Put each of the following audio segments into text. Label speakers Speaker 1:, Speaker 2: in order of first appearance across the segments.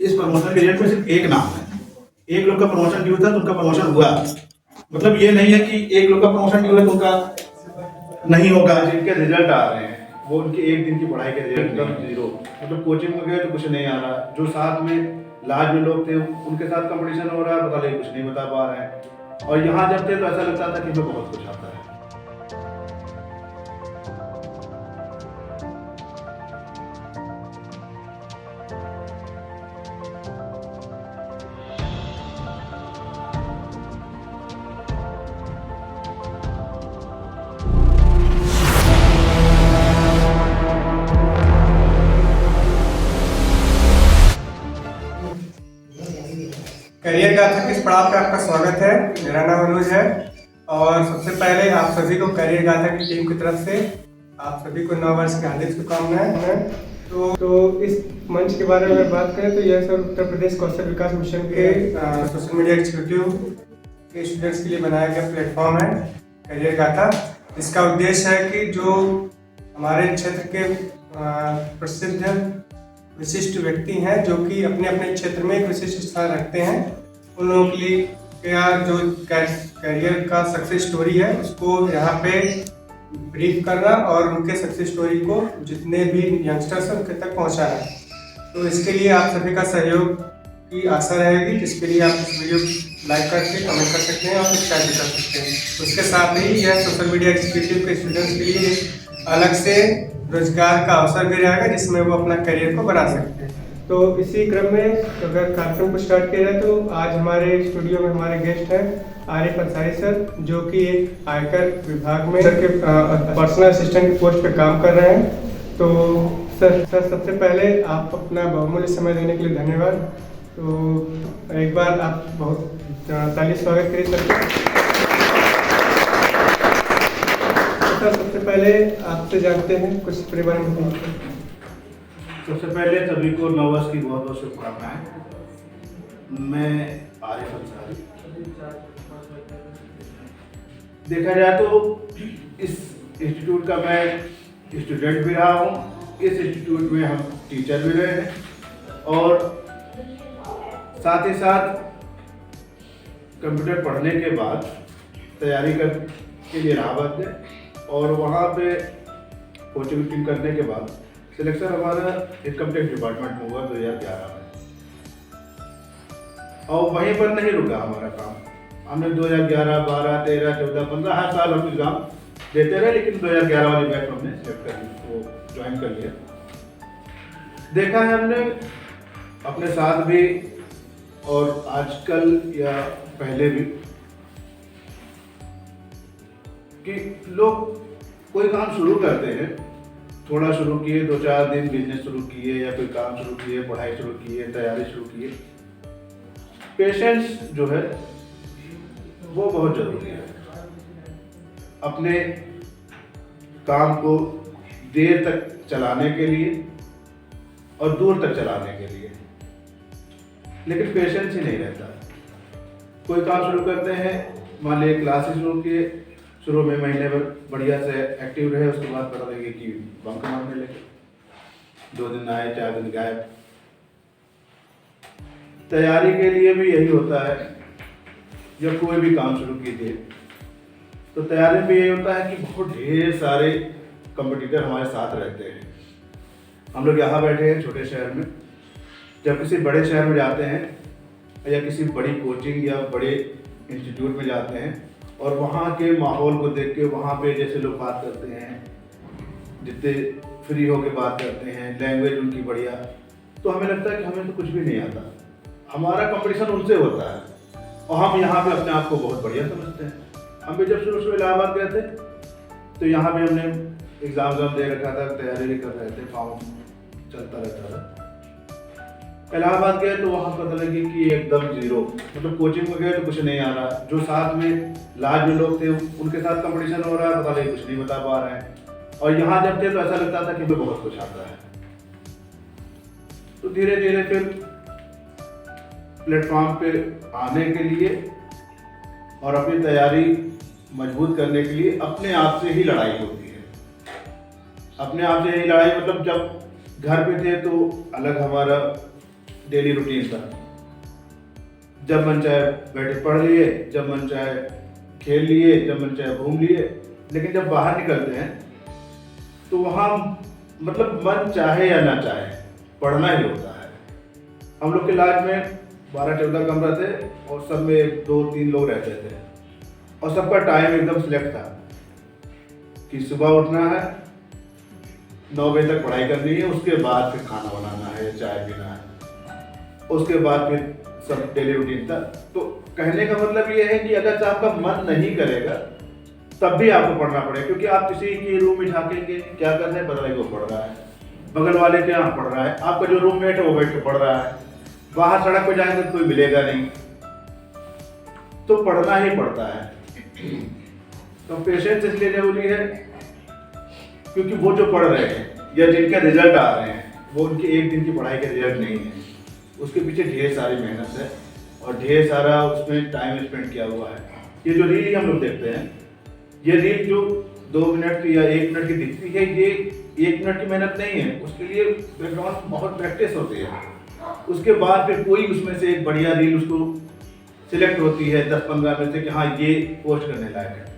Speaker 1: इस प्रमोशन के रिजल्ट में सिर्फ एक नाम है। एक लोग का प्रमोशन ड्यू था तो उनका प्रमोशन हुआ। मतलब ये नहीं है कि एक लोग का प्रमोशन ड्यू है तो उनका नहीं होगा। जिनके रिजल्ट आ रहे हैं वो उनके एक दिन की पढ़ाई के रिजल्ट एकदम जीरो। मतलब कोचिंग में गए तो कुछ नहीं आ रहा। जो साथ में लाज में लोग थे उनके साथ कंपटीशन हो रहा है, पता नहीं कुछ नहीं बता पा रहे हैं। और यहाँ जब थे तो ऐसा लगता था कि हमें बहुत कुछ आता है।
Speaker 2: करियर गाथा के इस पड़ाव पे आपका स्वागत है। मेरा नाम अनुज है और सबसे पहले आप सभी को करियर गाथा की टीम की तरफ से आप सभी को नव वर्ष की हार्दिक शुभकामनाएं। तो इस मंच के बारे में बात करें तो यह सर उत्तर प्रदेश कौशल विकास मिशन के सोशल मीडिया एग्जीक्यूटिव के स्टूडेंट्स के लिए बनाया गया प्लेटफॉर्म है करियर गाथा। इसका उद्देश्य है कि जो हमारे क्षेत्र के प्रसिद्ध विशिष्ट व्यक्ति हैं जो कि अपने अपने क्षेत्र में एक विशिष्ट स्थान रखते हैं, उन लोगों के लिए क्या जो करियर का सक्सेस स्टोरी है उसको यहाँ पे ब्रीफ करना और उनके सक्सेस स्टोरी को जितने भी यंगस्टर्स हैं उनके तक पहुँचाना। तो इसके लिए आप सभी का सहयोग की आशा रहेगी, जिसके लिए आप इस वीडियो लाइक करके कमेंट कर सकते हैं और सब्सक्राइब भी कर सकते हैं। उसके साथ ही यह सोशल मीडिया एग्जीक्यूटिव के स्टूडेंट्स के लिए अलग से रोजगार का अवसर भी रहेगा जिसमें वो अपना करियर को बना सकते हैं। तो इसी क्रम में अगर कार्यक्रम को स्टार्ट किया जाए तो आज हमारे स्टूडियो में हमारे गेस्ट हैं आरिफ अंसारी सर, जो कि एक आयकर विभाग में सर के पर्सनल असिस्टेंट की पोस्ट पे काम कर रहे हैं। तो सर सबसे पहले आप अपना बहुमूल्य समय देने के लिए धन्यवाद। तो एक बार आप बहुत ताली स्वागत करिए सर। सर सबसे पहले आपसे जानते हैं कुछ अपने बारे में बताइए।
Speaker 1: सबसे पहले सभी को नव वर्ष की बहुत बहुत शुभकामनाएं। मैं आरिफ अंसारी। देखा जाए तो इस इंस्टीट्यूट का मैं स्टूडेंट भी रहा हूँ। इस इंस्टीट्यूट में हम टीचर भी रहे हैं और साथ ही साथ कंप्यूटर पढ़ने के बाद तैयारी के लिए इलाहाबाद गए और वहाँ पे कोचिंग करने के बाद सिलेक्शन हमारा इनकम टैक्स डिपार्टमेंट में हुआ 2011 में। और वहीं पर नहीं रुका हमारा काम। हमने 2011, 12, 13, 14, 15 हर साल हम एग्जाम देते रहे, लेकिन 2011 वाली बैच हमने सिलेक्ट कर ली, वो ज्वाइन कर लिया। देखा है हमने अपने साथ भी और आजकल या पहले भी कि लोग कोई काम शुरू करते हैं, थोड़ा शुरू किए, 2-4 दिन बिजनेस शुरू किए या कोई काम शुरू किए, पढ़ाई शुरू किए, तैयारी शुरू किए। पेशेंस जो है वो बहुत जरूरी है अपने काम को देर तक चलाने के लिए और दूर तक चलाने के लिए। लेकिन पेशेंस ही नहीं रहता। कोई काम शुरू करते हैं, मान लीजिए क्लासेस शुरू किए, शुरू में महीने भर बढ़िया से एक्टिव रहे, उसके बाद पता लगे कि बंक मारने लगे, 2 दिन आए, 4 दिन गायब। तैयारी के लिए भी यही होता है। जब कोई भी काम शुरू कीजिए तो तैयारी में यही होता है कि बहुत ढेर सारे कंपटीटर हमारे साथ रहते हैं। हम लोग यहाँ बैठे हैं छोटे शहर में, जब किसी बड़े शहर में जाते हैं या किसी बड़ी कोचिंग या बड़े इंस्टीट्यूट में जाते हैं और वहाँ के माहौल को देख के, वहाँ पे जैसे लोग बात करते हैं, जितने फ्री होके बात करते हैं, लैंग्वेज उनकी बढ़िया, तो हमें लगता है कि हमें तो कुछ भी नहीं आता। हमारा कंपटीशन उनसे होता है और हम यहाँ पे अपने आप को बहुत बढ़िया समझते हैं। हम भी जब शुरू इलाहाबाद गए थे तो यहाँ पे हमने एग्जाम दे रखा था, तैयारी भी कर रहे थे, फॉर्म चलता रहता था। इलाहाबाद गए तो वहाँ पता लगे कि एकदम जीरो। मतलब कोचिंग में गए तो कुछ नहीं आ रहा। जो साथ में लाज में लोग थे उनके साथ कंपटीशन हो रहा है, पता नहीं कुछ नहीं बता पा रहे हैं। और यहाँ जब थे तो ऐसा लगता था कि हमें बहुत कुछ आता है। तो धीरे धीरे फिर प्लेटफॉर्म पे आने के लिए और अपनी तैयारी मजबूत करने के लिए अपने आप से ही लड़ाई होती है। अपने आप से ही लड़ाई मतलब जब घर पे थे तो अलग हमारा डेली रूटीन था। जब मन चाहे बैठे पढ़ लिए, जब मन चाहे खेल लिए, जब मन चाहे घूम लिए। लेकिन जब बाहर निकलते हैं तो वहाँ मतलब मन चाहे या ना चाहे पढ़ना ही होता है। हम लोग के लॉज में 12-14 कमरा थे और सब में 2-3 लोग रहते थे और सबका टाइम एकदम सिलेक्ट था कि सुबह उठना है, 9 बजे तक पढ़ाई करनी है, उसके बाद फिर खाना बनाना है, चाय पीना है, उसके बाद फिर सब डेली रूटीन था। तो कहने का मतलब ये है कि अगर आपका मन नहीं करेगा तब भी आपको पढ़ना पड़ेगा, क्योंकि आप किसी की रूम में झाँकेंगे, क्या कर रहे हैं पता नहीं, वो पढ़ रहा है, बगल वाले के यहाँ पढ़ रहा है, आपका जो रूममेट है वो बैठ के पढ़ रहा है, बाहर सड़क पे जाएंगे तो कोई मिलेगा नहीं, तो पढ़ना ही पड़ता है। तो पेशेंस इसलिए जरूरी है क्योंकि वो जो पढ़ रहे हैं या जिनके रिजल्ट आ रहे हैं वो उनके एक दिन की पढ़ाई के रिजल्ट नहीं है, उसके पीछे ढेर सारी मेहनत है और ढेर सारा उसमें टाइम स्पेंड किया हुआ है। ये जो रील हम लोग देखते हैं, ये रील जो 2 मिनट या 1 मिनट की दिखती है, ये 1 मिनट की मेहनत नहीं है, उसके लिए बैकग्राउंड बहुत प्रैक्टिस होती है। उसके बाद फिर कोई उसमें से एक बढ़िया रील उसको सिलेक्ट होती है 10-15 में से कि हाँ ये पोस्ट करने लायक है।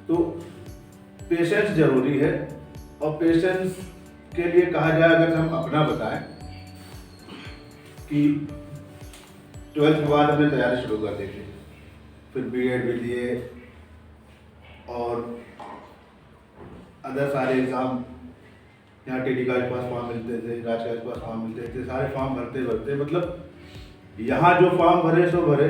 Speaker 1: तो पेशेंस जरूरी है और पेशेंस के लिए कहा जाए, अगर हम अपना बताएं कि 12th के बाद हमने तैयारी शुरू कर दी थी, फिर बीएड भी दिए और अदर सारे एग्ज़ाम, यहाँ टीडी का पास फॉर्म मिलते थे, राज का पास फॉर्म मिलते थे, सारे फॉर्म भरते भरते मतलब यहाँ जो फॉर्म भरे सो भरे,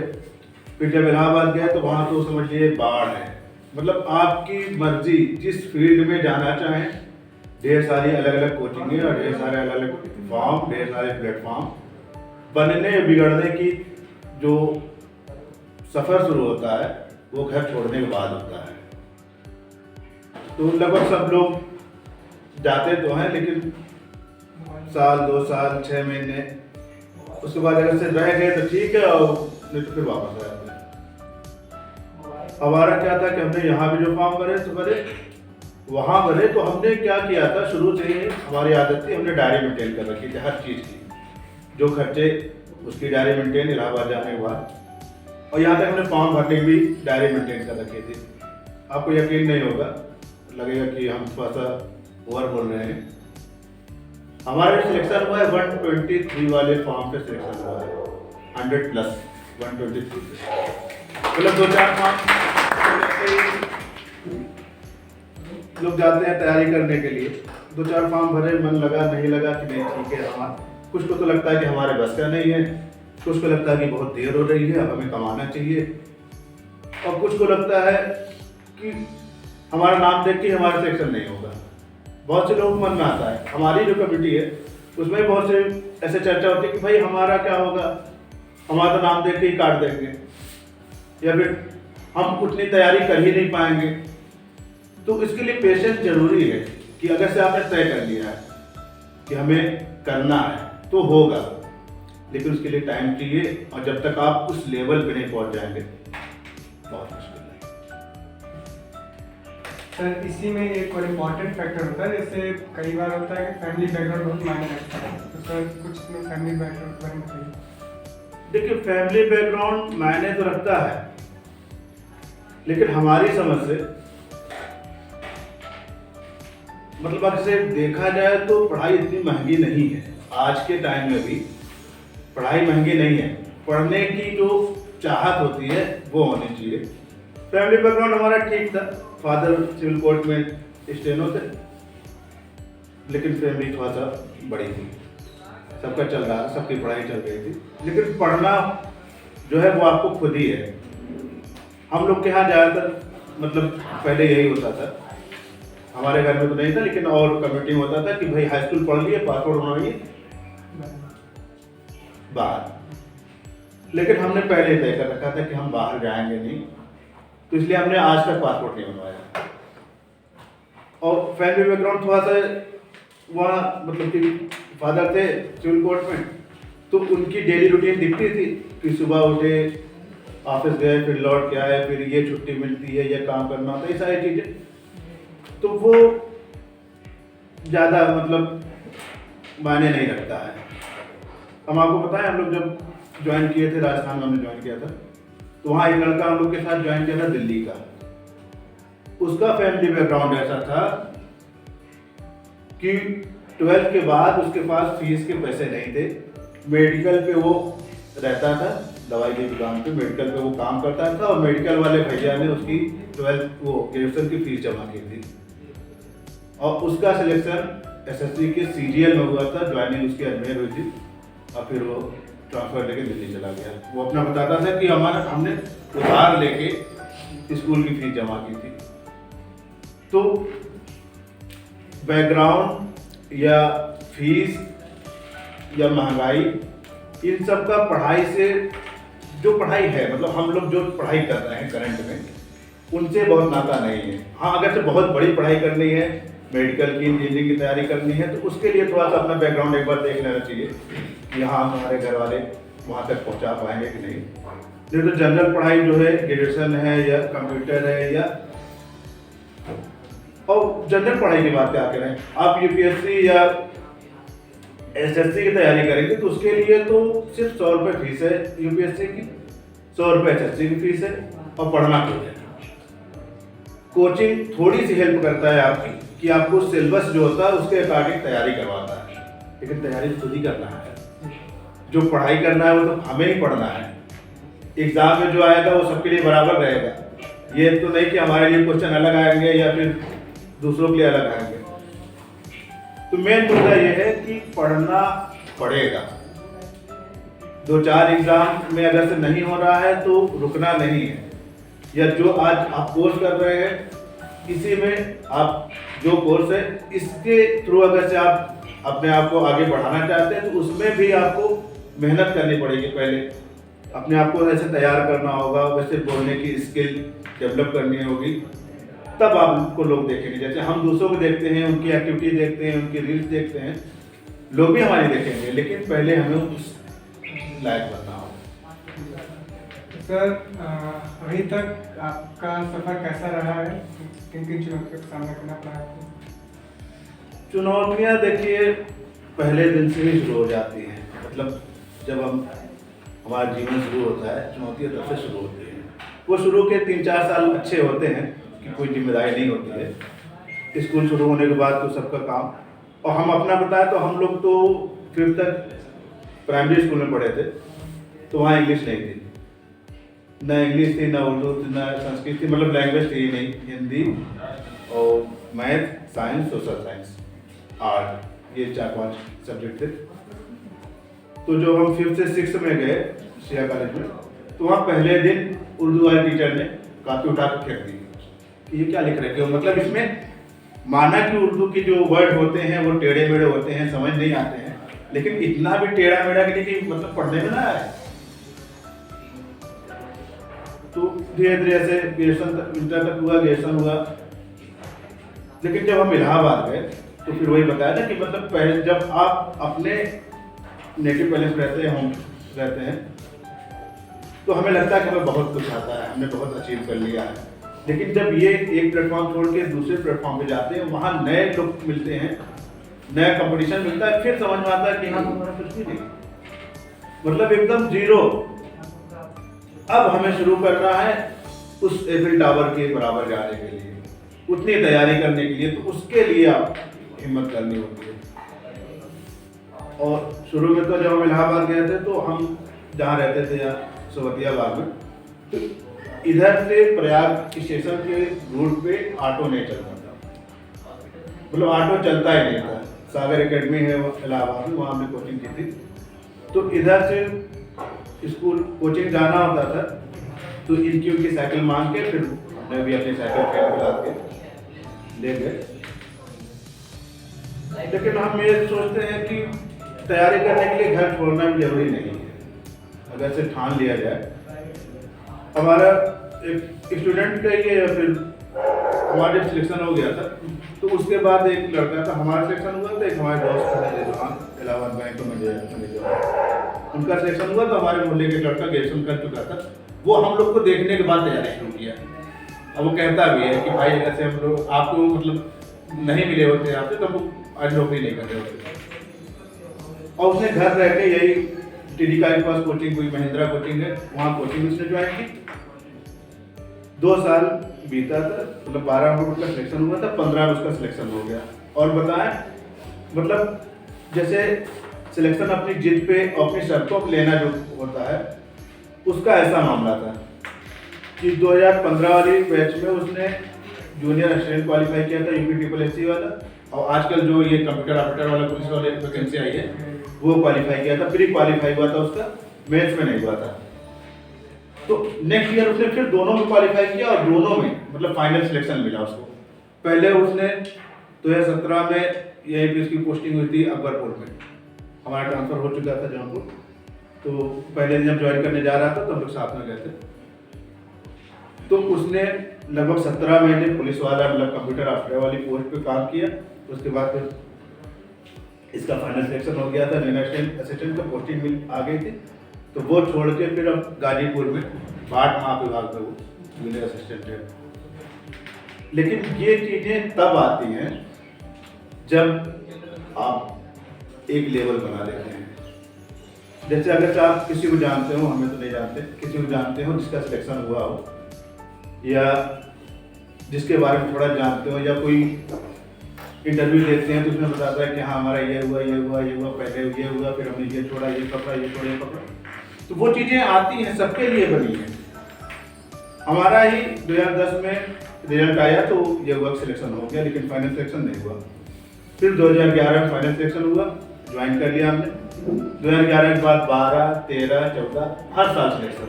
Speaker 1: फिर जब इलाहाबाद गए तो वहाँ तो समझ लिए बाढ़ है। मतलब आपकी मर्जी, जिस फील्ड में जाना चाहें, ढेर सारी अलग अलग कोचिंगें और ढेर सारे अलग अलग फॉर्म, ढेर सारे प्लेटफॉर्म। बनने बिगड़ने की जो सफ़र शुरू होता है वो घर छोड़ने के बाद होता है। तो लगभग सब लोग जाते तो हैं, लेकिन साल 2 साल 6 महीने उसके बाद अगर से रह गए तो ठीक है, और नहीं तो फिर वापस आ जाते हैं। हमारा क्या था कि हमने यहाँ भी जो फॉर्म भरे तो भरे, वहाँ भरे, तो हमने क्या किया था, शुरू से ही हमारी आदत थी, हमने डायरी मेंटेन कर रखी थी हर चीज़ की, जो खर्चे उसकी डायरी मेंटेन इलाहाबाद जाने के बाद। और यहाँ तक हमने फॉर्म भरने की भी डायरी मेंटेन कर रखी थी। आपको यकीन नहीं होगा, लगेगा कि हम थोड़ा सा ओवर बोल रहे हैं। हमारे सिलेक्शन हुआ है 123 वाले फॉर्म पे सिलेक्शन हुआ है, 100 प्लस 123 मतलब 2-4 फॉर्म लोग जाते हैं तैयारी करने के लिए, 2-4 फॉर्म भरे, मन लगा नहीं लगा कि नहीं ठीक है, हमारा कुछ को तो लगता है कि हमारे बस का नहीं है, कुछ को लगता है कि बहुत देर हो रही है, अब हमें कमाना चाहिए, और कुछ को लगता है कि हमारा नाम देख के हमारा सिलेक्शन नहीं होगा। बहुत से लोग मन में आता है, हमारी जो कमेटी है उसमें बहुत से ऐसे चर्चा होती है कि भाई हमारा क्या होगा, हमारा तो नाम देख के ही काट देंगे, या फिर हम उतनी तैयारी कर ही नहीं पाएंगे। तो इसके लिए पेशेंस जरूरी है कि अगर से आपने तय कर लिया है कि हमें करना है तो होगा, लेकिन उसके लिए टाइम चाहिए, और जब तक आप उस लेवल पे नहीं पहुंच जाएंगे बहुत मुश्किल है।
Speaker 2: सर इसी में एक और इम्पॉर्टेंट फैक्टर होता है, जैसे कई बार होता है कि फैमिली बैकग्राउंड बहुत मायने रखता है, तो सर कुछ इसमें फैमिली बैकग्राउंड के बारे में बताइए।
Speaker 1: देखिए, फैमिली बैकग्राउंड मायने तो रखता है, लेकिन हमारी समझ से मतलब अगर से देखा जाए तो पढ़ाई इतनी महंगी नहीं है। आज के टाइम में भी पढ़ाई महंगी नहीं है, पढ़ने की जो चाहत होती है वो होनी चाहिए। फैमिली बैकग्राउंड हमारा ठीक था, फादर सिविल कोर्ट में स्टेनो थे, लेकिन फैमिली थोड़ा सा बड़ी थी, सबका चल रहा, सबकी पढ़ाई चल रही थी, लेकिन पढ़ना जो है वो आपको खुद ही है। हम लोग के यहाँ ज़्यादातर मतलब पहले यही होता था, हमारे घर में तो नहीं था, लेकिन और कम्युनिटी में होता था कि भाई हाई स्कूल पढ़ लिए, पासपोर्ट बनवाइए बाहर। लेकिन हमने पहले तय कर रखा था कि हम बाहर जाएंगे नहीं, तो इसलिए हमने आज तक पासपोर्ट नहीं बनवाया। और फैमिली बैकग्राउंड थोड़ा सा वहाँ मतलब कि फादर थे सिविल कोर्ट में, तो उनकी डेली रूटीन दिखती थी कि सुबह उठे, ऑफिस गए, फिर लौट के आए, फिर ये छुट्टी मिलती है, ये काम करना होता है, ये सारी चीज़ें। तो वो ज़्यादा मतलब मायने नहीं रखता है। हम आपको बताएं, हम लोग जब ज्वाइन किए थे, राजस्थान में हमने ज्वाइन किया था, तो वहाँ एक लड़का हम लोग के साथ ज्वाइन किया था दिल्ली का। उसका फैमिली बैकग्राउंड ऐसा था कि 12th के बाद उसके पास फीस के पैसे नहीं थे। मेडिकल पे वो रहता था, दवाई की दुकान पे मेडिकल पे वो काम करता था, और मेडिकल वाले भैया ने उसकी 12th वो ग्रेजुएशन की फीस जमा की थी, और उसका सिलेक्शन एसएससी के सीजीएल में हुआ था। ज्वाइनिंग उसकी अजमेर हुई थी, और फिर वो ट्रांसफर लेके दिल्ली चला गया। वो अपना बताता था कि हमने उधार लेके स्कूल की फीस जमा की थी। तो बैकग्राउंड या फीस या महंगाई, इन सब का पढ़ाई से, जो पढ़ाई है, मतलब हम लोग जो पढ़ाई कर रहे हैं करंट में, उनसे बहुत नाता नहीं है। हाँ, अगर से बहुत बड़ी पढ़ाई करनी है, मेडिकल की, इंजीनियरिंग की तैयारी करनी है, तो उसके लिए थोड़ा सा अपना बैकग्राउंड एक बार देख लेना चाहिए कि हाँ हमारे घर वाले वहाँ तक पहुँचा पाएंगे कि नहीं। नहीं तो जनरल पढ़ाई जो है, ग्रेजुएशन है या कंप्यूटर है, या और जनरल पढ़ाई की बात क्या करें, आप यूपीएससी या एसएससी की तैयारी करेंगे तो उसके लिए तो सिर्फ 100 रुपये फीस है यूपीएससी की, 100 रुपये एसएससी की फीस है, और पढ़ना कुछ है। कोचिंग थोड़ी सी हेल्प करता है आपकी कि आपको सिलेबस जो होता है उसके अकॉर्डिंग तैयारी करवाता है, लेकिन तैयारी खुद ही करना है। जो पढ़ाई करना है वो तो हमें ही पढ़ना है। एग्जाम में जो आएगा वो सबके लिए बराबर रहेगा। ये तो नहीं कि हमारे लिए क्वेश्चन अलग आएंगे या फिर दूसरों के लिए अलग आएंगे। तो मेन मुद्दा ये है कि पढ़ना पड़ेगा। 2-4 एग्जाम में अगर से नहीं हो रहा है तो रुकना नहीं है, या जो आज आप कोर्स कर रहे हैं इसी में आप जो कोर्स है इसके थ्रू अगर से आप अपने आप को आगे बढ़ाना चाहते हैं तो उसमें भी आपको मेहनत करनी पड़ेगी। पहले अपने आप को ऐसे तैयार करना होगा, वैसे बोलने की स्किल डेवलप करनी होगी, तब आपको लोग देखेंगे। जैसे हम दूसरों को देखते हैं, उनकी एक्टिविटी देखते हैं, उनकी रील्स देखते हैं, लोग भी हमारी देखेंगे, लेकिन पहले हमें उस लायक बनना होगा।
Speaker 2: सर, अभी तक आपका सफर कैसा रहा है? किन किन चुनौतियों का सामना करना पड़ा आपको?
Speaker 1: चुनौतियाँ देखिए पहले दिन से ही शुरू हो जाती हैं। मतलब जब हमारा जीवन शुरू होता है, चुनौतियाँ तब से शुरू होती हैं। वो शुरू के 3-4 साल अच्छे होते हैं कि कोई जिम्मेदारी नहीं होती है। स्कूल शुरू होने के बाद तो सबका काम, और हम अपना बताएं तो हम लोग तो 5th तक प्राइमरी स्कूल में पढ़े थे, तो वहाँ इंग्लिश नहीं थी, ना इंग्लिश थी, ना उर्दू थी, ना संस्कृत थी, मतलब लैंग्वेज थी ही नहीं। हिंदी और math, science, social science, art, ये 4-5 सब्जेक्ट थे। तो जो हम 5th से 6th में गए शिया कॉलेज में, तो वहाँ पहले दिन उर्दू वाले टीचर ने कापी उठा कर फेंक दी कि ये क्या लिख रहे हो। मतलब इसमें माना कि उर्दू की जो वर्ड होते हैं वो टेढ़े मेढ़े होते हैं, समझ नहीं आते हैं, लेकिन इतना भी टेढ़ा मेढ़ा कि नहीं कि मतलब पढ़ने में ना आए। तो धीरे धीरे ऐसे ग्रेजुएशन तक, इंटर तक हुआ, ग्रेजुएशन हुआ। लेकिन जब हम इलाहाबाद गए तो फिर वही बताया ना कि मतलब पहले जब आप अपने नेटिव पैलेस रहते हैं, होम रहते हैं, तो हमें लगता है कि हमें बहुत कुछ आता है, हमने बहुत अचीव कर लिया है। लेकिन जब ये एक प्लेटफॉर्म छोड़ के दूसरे प्लेटफॉर्म पे जाते हैं, वहाँ नए लोग मिलते हैं, नया कंपटीशन मिलता है, फिर समझ में आता है कि हाँ हमारा कुछ भी नहीं, मतलब एकदम जीरो। अब हमें शुरू करना है उस एफिल टावर के बराबर जाने के लिए, उतनी तैयारी करने के लिए। तो उसके लिए आप हिम्मत करनी होती है। और शुरू में तो जब हम इलाहाबाद गए थे तो हम जहाँ रहते थे, यहाँ सोवतियाबाद में, तो इधर से प्रयाग स्टेशन के रूट पे ऑटो नहीं चलता था, मतलब ऑटो चलता ही नहीं था। सागर एकेडमी है वो इलाहाबाद में, वहाँ हमने कोचिंग की थी। तो इधर से स्कूल कोचिंग जाना होता था, तो इनकी उनकी साइकिल मांग के फिर मैं भी अपनी साइकिल फेल पे लाद के ले गए। लेकिन हम ये सोचते हैं कि तैयारी करने के लिए घर छोड़ना भी जरूरी नहीं है। अगर से ठान लिया जाए, हमारा एक स्टूडेंट का ही है, फिर हमारा जब सिलेक्शन हो गया था तो उसके बाद एक लड़का था, हमारा सिलेक्शन हुआ था, एक हमारे दोस्त था इलाहाबाद बैंक में, उनका सिलेक्शन हुआ तो हमारे मोहल्ले के लड़का ग्रेजुएशन कर चुका था, वो हम लोग को देखने के बाद तैयारी शुरू किया। अब वो कहता भी है कि भाई ऐसे हम लोग आपको मतलब नहीं मिले होते यहाँ पे तो हम आज नौकरी नहीं कर रहे होते। और उसने घर रह के यही टीडीका के पास कोचिंग हुई, महिंद्रा कोचिंग है, वहाँ कोचिंग उसने ज्वाइन की। 2 साल बीता था, मतलब 12 में उसका सिलेक्शन हुआ था, 15 में उसका सिलेक्शन हो गया। और बताएं मतलब जैसे सिलेक्शन अपनी जिद पे अपनी शर्तों को लेना जो होता है, उसका ऐसा मामला था कि 2015 वाली बैच में उसने जूनियर असिस्टेंट क्वालिफाई किया था UPSSC वाला, और आजकल जो ये कंप्यूटर ऑपरेटर वाला पुलिस वाले वैकेंसी आई है वो क्वालिफाई किया था, प्री क्वालिफाई हुआ था उसका, मेंस में नहीं हुआ था। तो नेक्स्ट ईयर उसने फिर दोनों में क्वालिफाई किया और दोनों में मतलब फाइनल सिलेक्शन मिला उसको। पहले उसने 2017 में यही पे इसकी पोस्टिंग हुई थी अकबरपुर में, हमारा ट्रांसफर हो चुका था जौनपुर। तो पहले जब ज्वाइन करने जा रहा था तो हम लोग साथ में गए थे। तो उसने लगभग 17 महीने पुलिस वाला मतलब कंप्यूटर ऑपरेटर वाली पोस्ट पे काम किया। उसके बाद फिर इसका फाइनल सिलेक्शन हो गया था, जूनियर असिस्टेंट का पोस्टिंग मिल आ गई थी। तो वो छोड़ के फिर अब गाजीपुर में बाट महाविभाग में वो जूनियर असिस्टेंट है। लेकिन ये चीज़ें तब आती हैं जब आप एक लेवल बना लेते हैं। जैसे अगर आप किसी को जानते हो, हमें तो नहीं जानते, किसी को जानते हो जिसका सिलेक्शन हुआ हो या जिसके बारे में थोड़ा जानते हो, या कोई इंटरव्यू देते हैं तो उसमें बताता है कि हाँ हमारा ये हुआ ये हुआ ये हुआ, पहले ये हुआ, फिर हमने ये छोड़ा ये पकड़ा ये छोड़ा ये पकड़ा। तो वो चीज़ें आती हैं, सबके लिए बनी है। हमारा ही 2010 में रिजल्ट आया तो ये हुआ सिलेक्शन हो गया, लेकिन फाइनल सिलेक्शन नहीं हुआ। फिर 2011 में फाइनल सिलेक्शन हुआ, ज्वाइन कर लिया हमने। 2011 के बाद 12, 13, 14 हर साल सिलेक्शन।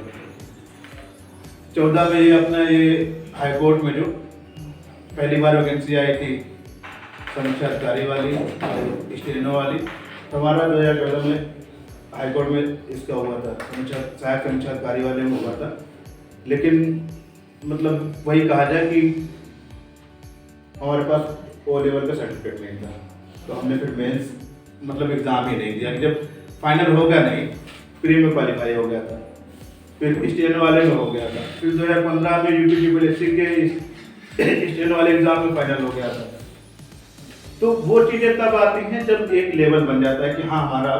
Speaker 1: 14 में ये अपना ये हाई कोर्ट में जो पहली बार वैकेंसी आई थी समीक्षा अधिकारी वाली, स्टेनो वाली, तो हमारा 2014 में हाई कोर्ट में इसका हुआ था, सहायक समीक्षा अधिकारी वाले में हुआ था। लेकिन मतलब वही कहा जाए कि हमारे पास ओ लेवल का सर्टिफिकेट नहीं था, तो हमने फिर मेंस मतलब एग्ज़ाम ही नहीं दिया। जब फाइनल होगा नहीं, प्री में क्वालिफाई हो गया था, फिर स्टेनो वाले में हो गया था, फिर 2015 में UPSSC के स्टेनो वाले एग्ज़ाम में फाइनल हो गया था। तो वो चीज़ें तब आती हैं जब एक लेवल बन जाता है कि हाँ हमारा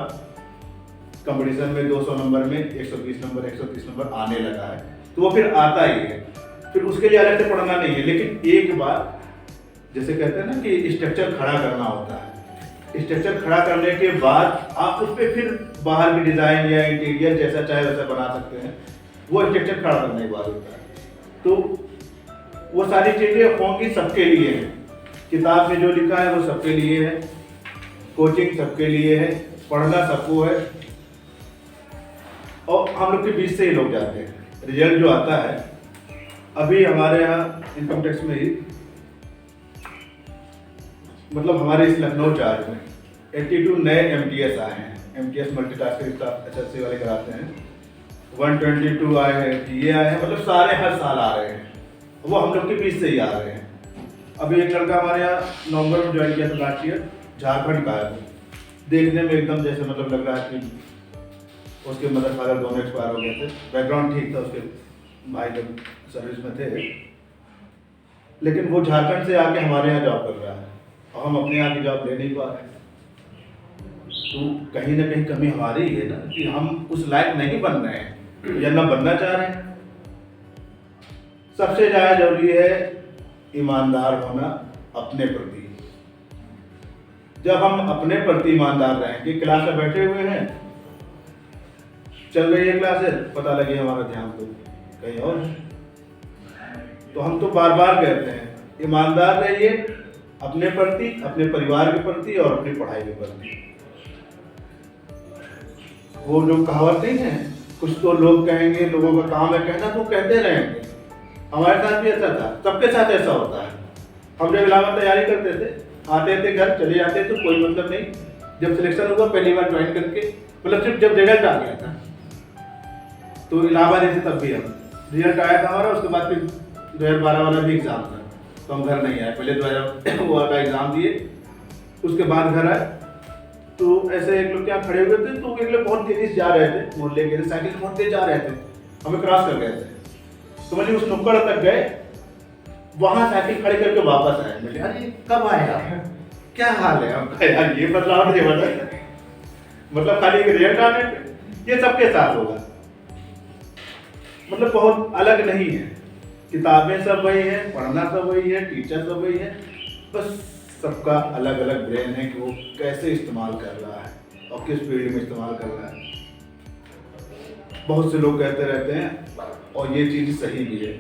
Speaker 1: कंपटीशन में 200 नंबर में 120 नंबर 130 नंबर आने लगा है, तो वो फिर आता ही है। फिर उसके लिए अलग से पढ़ना नहीं है, लेकिन एक बार जैसे कहते हैं ना कि स्ट्रक्चर खड़ा करना होता है। स्ट्रक्चर खड़ा करने के बाद आप उस पर फिर बाहर की डिज़ाइन या इंटीरियर जैसा चाहे वैसा बना सकते हैं, वो स्ट्रक्चर खड़ा करने के बाद होता है। तो वो सारी चीज़ें होंगी सबके लिए हैं, किताब में जो लिखा है वो सबके लिए है, कोचिंग सबके लिए है, पढ़ना सबको है, और हम लोग के बीच से ही लोग जाते हैं। रिजल्ट जो आता है अभी हमारे यहाँ इनकम टैक्स में ही मतलब हमारे इस लखनऊ चार्ज में 82 नए MTS आए हैं। MTS मल्टीटास्किंग स्टाफ SSC वाले कराते हैं, 122 आए हैं, ये आए हैं, मतलब सारे हर साल आ रहे हैं, वो हम लोग के बीच से ही आ रहे हैं। अभी एक लड़का हमारे यहाँ नवंबर में ज्वाइन किया था लास्ट ईयर, झारखंड का है। देखने में एकदम जैसे मतलब लग रहा है कि उसके मदर फादर दोनों एक्सपायर हो गए थे, बैकग्राउंड ठीक था, उसके भाई जब सर्विस में थे, लेकिन वो झारखंड से आके हमारे यहाँ जॉब कर रहा है और हम अपने यहाँ की जॉब ले नहीं पा रहे। तो कहीं ना कहीं कमी हमारी ही है ना कि हम उस लायक नहीं बन रहे हैं या ना बनना चाह रहे हैं। सबसे ज़्यादा जरूरी है ईमानदार होना अपने प्रति। जब हम अपने प्रति ईमानदार रहेंगे, क्लास में बैठे हुए हैं, चल रही है क्लास है, पता लगे हमारा ध्यान तो कहीं और, तो हम तो बार बार कहते हैं ईमानदार रहिए अपने प्रति, अपने परिवार के प्रति और अपनी पढ़ाई के प्रति। वो जो कहावत नहीं है, कुछ तो लोग कहेंगे, लोगों का काम है कहना, तो कहते रहेंगे। हमारे साथ भी ऐसा था, सबके साथ ऐसा होता है। हम जब इलाहाबाद तैयारी करते थे, आते थे घर, चले जाते तो कोई मतलब नहीं। जब सिलेक्शन हुआ पहली बार ज्वाइन करके, मतलब सिर्फ जब रिजल्ट आ गया था तो इलाहाबाद थे, तब भी हम रिजल्ट आया था हमारा, उसके बाद फिर 2012 वाला भी एग्जाम था, तो हम घर नहीं आए। पहले 2000 वाला एग्जाम दिए, उसके बाद घर आए। तो ऐसे एक लोग क्या खड़े हुए थे, तो एक लोग बहुत तेजी से जा रहे थे, मोहल्ले के साइकिल से बहुत तेज जा रहे थे, हमें क्रॉस कर गए थे। तो मुझे उस नुक्कड़ तक गए, वहां साइकिल खड़े करके वापस आए। मुझे अरे कब आए आप, क्या हाल है आपका यार, ये बदलाव नहीं बता। मतलब खाली एक रिजल्ट आने पे, ये सबके साथ होगा। मतलब बहुत अलग नहीं है, किताबें सब वही है, पढ़ना सब वही है, टीचर सब वही है, बस सबका अलग अलग ब्रेन है कि वो कैसे इस्तेमाल कर रहा है और किस फील्ड में इस्तेमाल कर रहा है। बहुत से लोग कहते रहते हैं, और ये चीज़ सही भी है,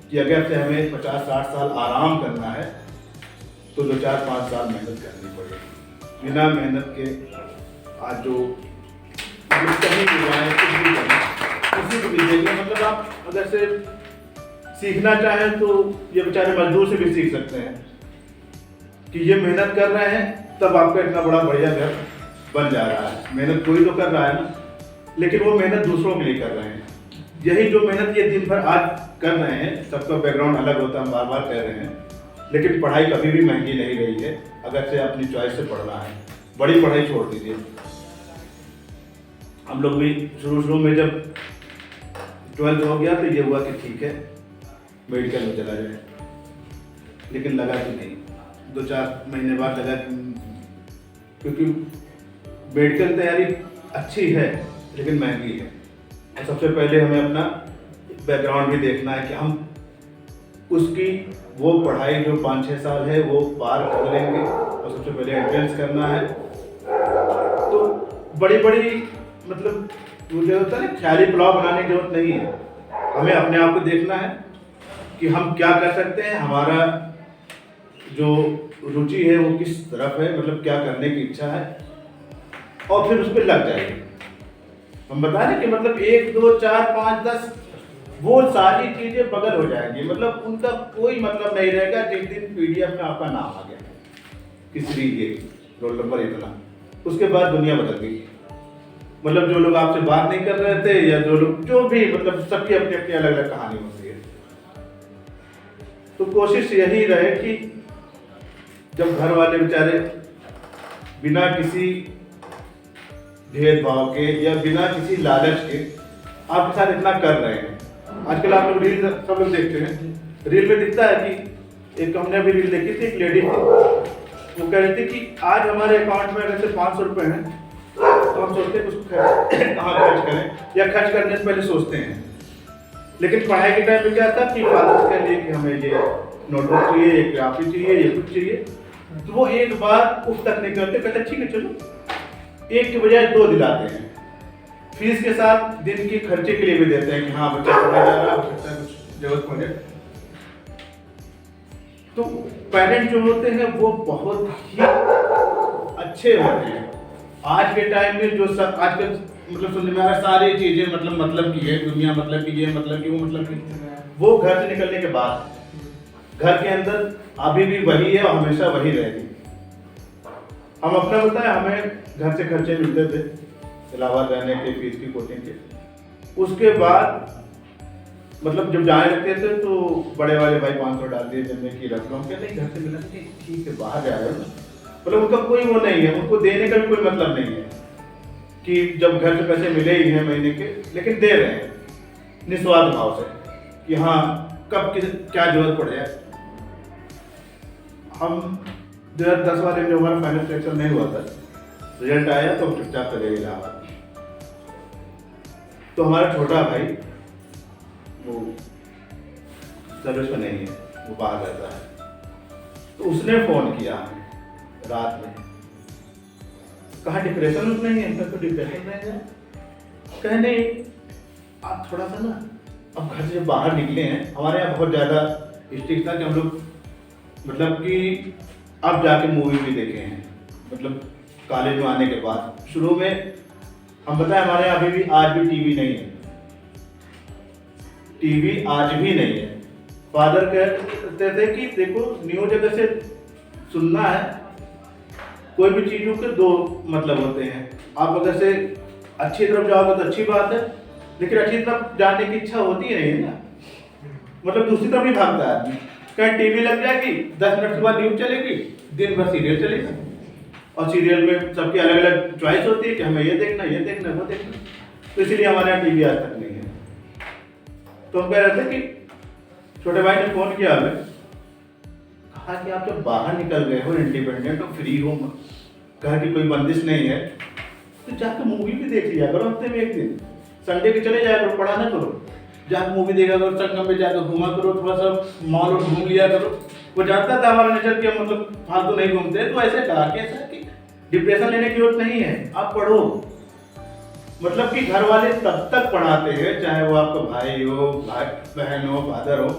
Speaker 1: कि अगर से हमें 50-60 साल आराम करना है तो 2-4-5 साल मेहनत करनी पड़ेगी। बिना मेहनत के आज जो कहीं भी जाए, कुछ भी करें, किसी को भी देखिए, मतलब आप अगर से सीखना चाहें तो ये बेचारे मजदूर से भी सीख सकते हैं कि ये मेहनत कर रहे हैं, तब आपका इतना बड़ा बढ़िया घर बन जा रहा है। मेहनत कोई तो कर रहा है ना, लेकिन वो मेहनत दूसरों के लिए कर रहे हैं। यही जो मेहनत ये दिन भर आज कर रहे हैं, सबका बैकग्राउंड अलग होता है, हम बार बार कह रहे हैं, लेकिन पढ़ाई कभी भी महंगी नहीं रही है अगर से अपनी चॉइस से पढ़ना है। बड़ी पढ़ाई छोड़ दीजिए। हम लोग भी शुरू में जब 12th हो गया तो ये हुआ कि ठीक है मेडिकल में चला जाए, लेकिन लगा कि नहीं, 2-4 महीने बाद लगा क्योंकि मेडिकल तैयारी अच्छी है लेकिन महंगी है, और सबसे पहले हमें अपना बैकग्राउंड भी देखना है कि हम उसकी वो पढ़ाई जो 5-6 साल है वो पार कर लेंगे, और सबसे पहले एंट्रेंस करना है। तो बड़ी बड़ी मतलब मुझे होता है ना, ख्याली पुलाव बनाने की जरूरत नहीं है। हमें अपने आप को देखना है कि हम क्या कर सकते हैं, हमारा जो रुचि है वो किस तरफ है, मतलब क्या करने की इच्छा है, और फिर उस पर लग जाएंगे। हम बता रहे कि मतलब 1, 2, 4, 5, 10 वो सारी चीजें बगल हो जाएंगी, मतलब उनका कोई मतलब नहीं रहेगा। जिस दिन पीडीएफ में आपका नाम आ गया किसी के रोल नंबर इतना, उसके बाद दुनिया बदल गई। मतलब जो लोग आपसे बात नहीं कर रहे थे, या जो लोग जो भी, मतलब सबकी अपनी अपनी अलग अलग कहानी होती है। तो कोशिश यही रहे कि जब घर वाले बेचारे बिना किसी भेदभाव के या बिना किसी लालच के आपके साथ इतना कर रहे हैं। आजकल आप लोग रील सब लोग देखते हैं, रील में दिखता है कि एक हमने अभी रील देखी थी, एक लेडी थी, वो कह रही थी कि आज हमारे अकाउंट में अगर से 500 रुपये हैं तो हम सोचते हैं उसको कहाँ खर्च करें, या खर्च करने से पहले सोचते हैं। लेकिन पढ़ाई के टाइम में क्या था कि फादर्स के लिए कि हमें ये नोटबुक चाहिए, ये कॉपी चाहिए, ये कुछ चाहिए, तो वो एक बार उस तक नहीं करते, कहते ठीक है चलो, एक के बजाय 2 दिलाते हैं। फीस के साथ दिन की खर्चे के लिए भी देते हैं कि हाँ बच्चा पढ़ने जा रहा है, हो सकता है कुछ जरूरत पड़े। तो पेरेंट्स जो होते हैं वो बहुत ही अच्छे होते हैं। आज के टाइम में जो सब आजकल मतलब सुनने में आ रहा है, सारी चीजें मतलब की है दुनिया, मतलब की ये, मतलब की वो, मतलब की वो घर से निकलने के बाद घर के अंदर अभी भी वही है और हमेशा वही रहेगी। हम अपना बताएं, हमें घर से खर्चे मिलते थे, इलाहाबाद रहने के, फीस की, कोचिंग के। उसके बाद मतलब जब जाने लगते थे तो बड़े वाले भाई 500 डाल दिए जब मैं की रख लो, क्या नहीं घर से मिला, ठीक है बाहर जा रहे हो, मतलब उनका कोई वो नहीं है, उनको देने का भी कोई मतलब नहीं है कि जब घर से पैसे मिले ही हैं महीने के, लेकिन दे रहे हैं निस्वार्थ भाव से कि हाँ कब क्या जरूरत पड़ जाए। हम 2010 वाले में जो हमारा फाइनल सिलेक्शन नहीं हुआ था, रिजल्ट आया तो चुपचाप चले गए इलाहाबाद। तो हमारा छोटा भाई वो सर्विस में नहीं है, वो बाहर रहता है, तो उसने फोन किया रात में, कहा डिप्रेशन में नहीं है, तो डिप्रेशन नहीं है, कहे नहीं आप थोड़ा सा ना अब घर से बाहर निकले हैं, हमारे यहाँ बहुत ज़्यादा स्ट्रिक्ट था कि हम लोग मतलब कि अब जाके मूवी भी देखे हैं, मतलब कॉलेज में आने के बाद। शुरू में हम बताएं हमारे यहाँ अभी भी आज भी टीवी नहीं है, टीवी आज भी नहीं है। फादर कहते थे कि देखो न्यूज अगर से सुनना है, कोई भी चीज़ों के 2 मतलब होते हैं, आप अगर से अच्छी तरफ जाओगे तो अच्छी बात है, लेकिन अच्छी तरफ जाने की इच्छा होती नहीं है ना, मतलब दूसरी तरफ ही भागता है आदमी। कहीं टीवी लग जाएगी, 10 मिनट के बाद न्यूज चलेगी, दिन भर सीरियल चलेगा, और सीरियल में सबकी अलग अलग चॉइस होती है कि हमें ये देखना, वो देखना। तो इसलिए हमारे यहाँ टीवी आज तक नहीं है। तो हम कह रहे थे कि छोटे भाई ने फोन किया हमें, कहा कि आप जब बाहर निकल गए हो, इंडिपेंडेंट हो, फ्री हो, घर की कोई बंदिश नहीं है, तो जाकर मूवी भी देख लिया करो हफ्ते में एक दिन, संडे के चले जाया करो, पढ़ा ना करो, जाकर मूवी देखा करो, संगम में जाकर घूमा करो, थोड़ा सा मॉल और घूम लिया करो। वो जानता था हमारा नेचर कि हम मतलब फालतू नहीं घूमते, तो ऐसे कहा कि ऐसा कि डिप्रेशन लेने की जरूरत नहीं है, आप पढ़ो। मतलब कि घर वाले तब तक पढ़ाते हैं, चाहे वो आपका भाई हो, भाई बहन हो, फादर हो,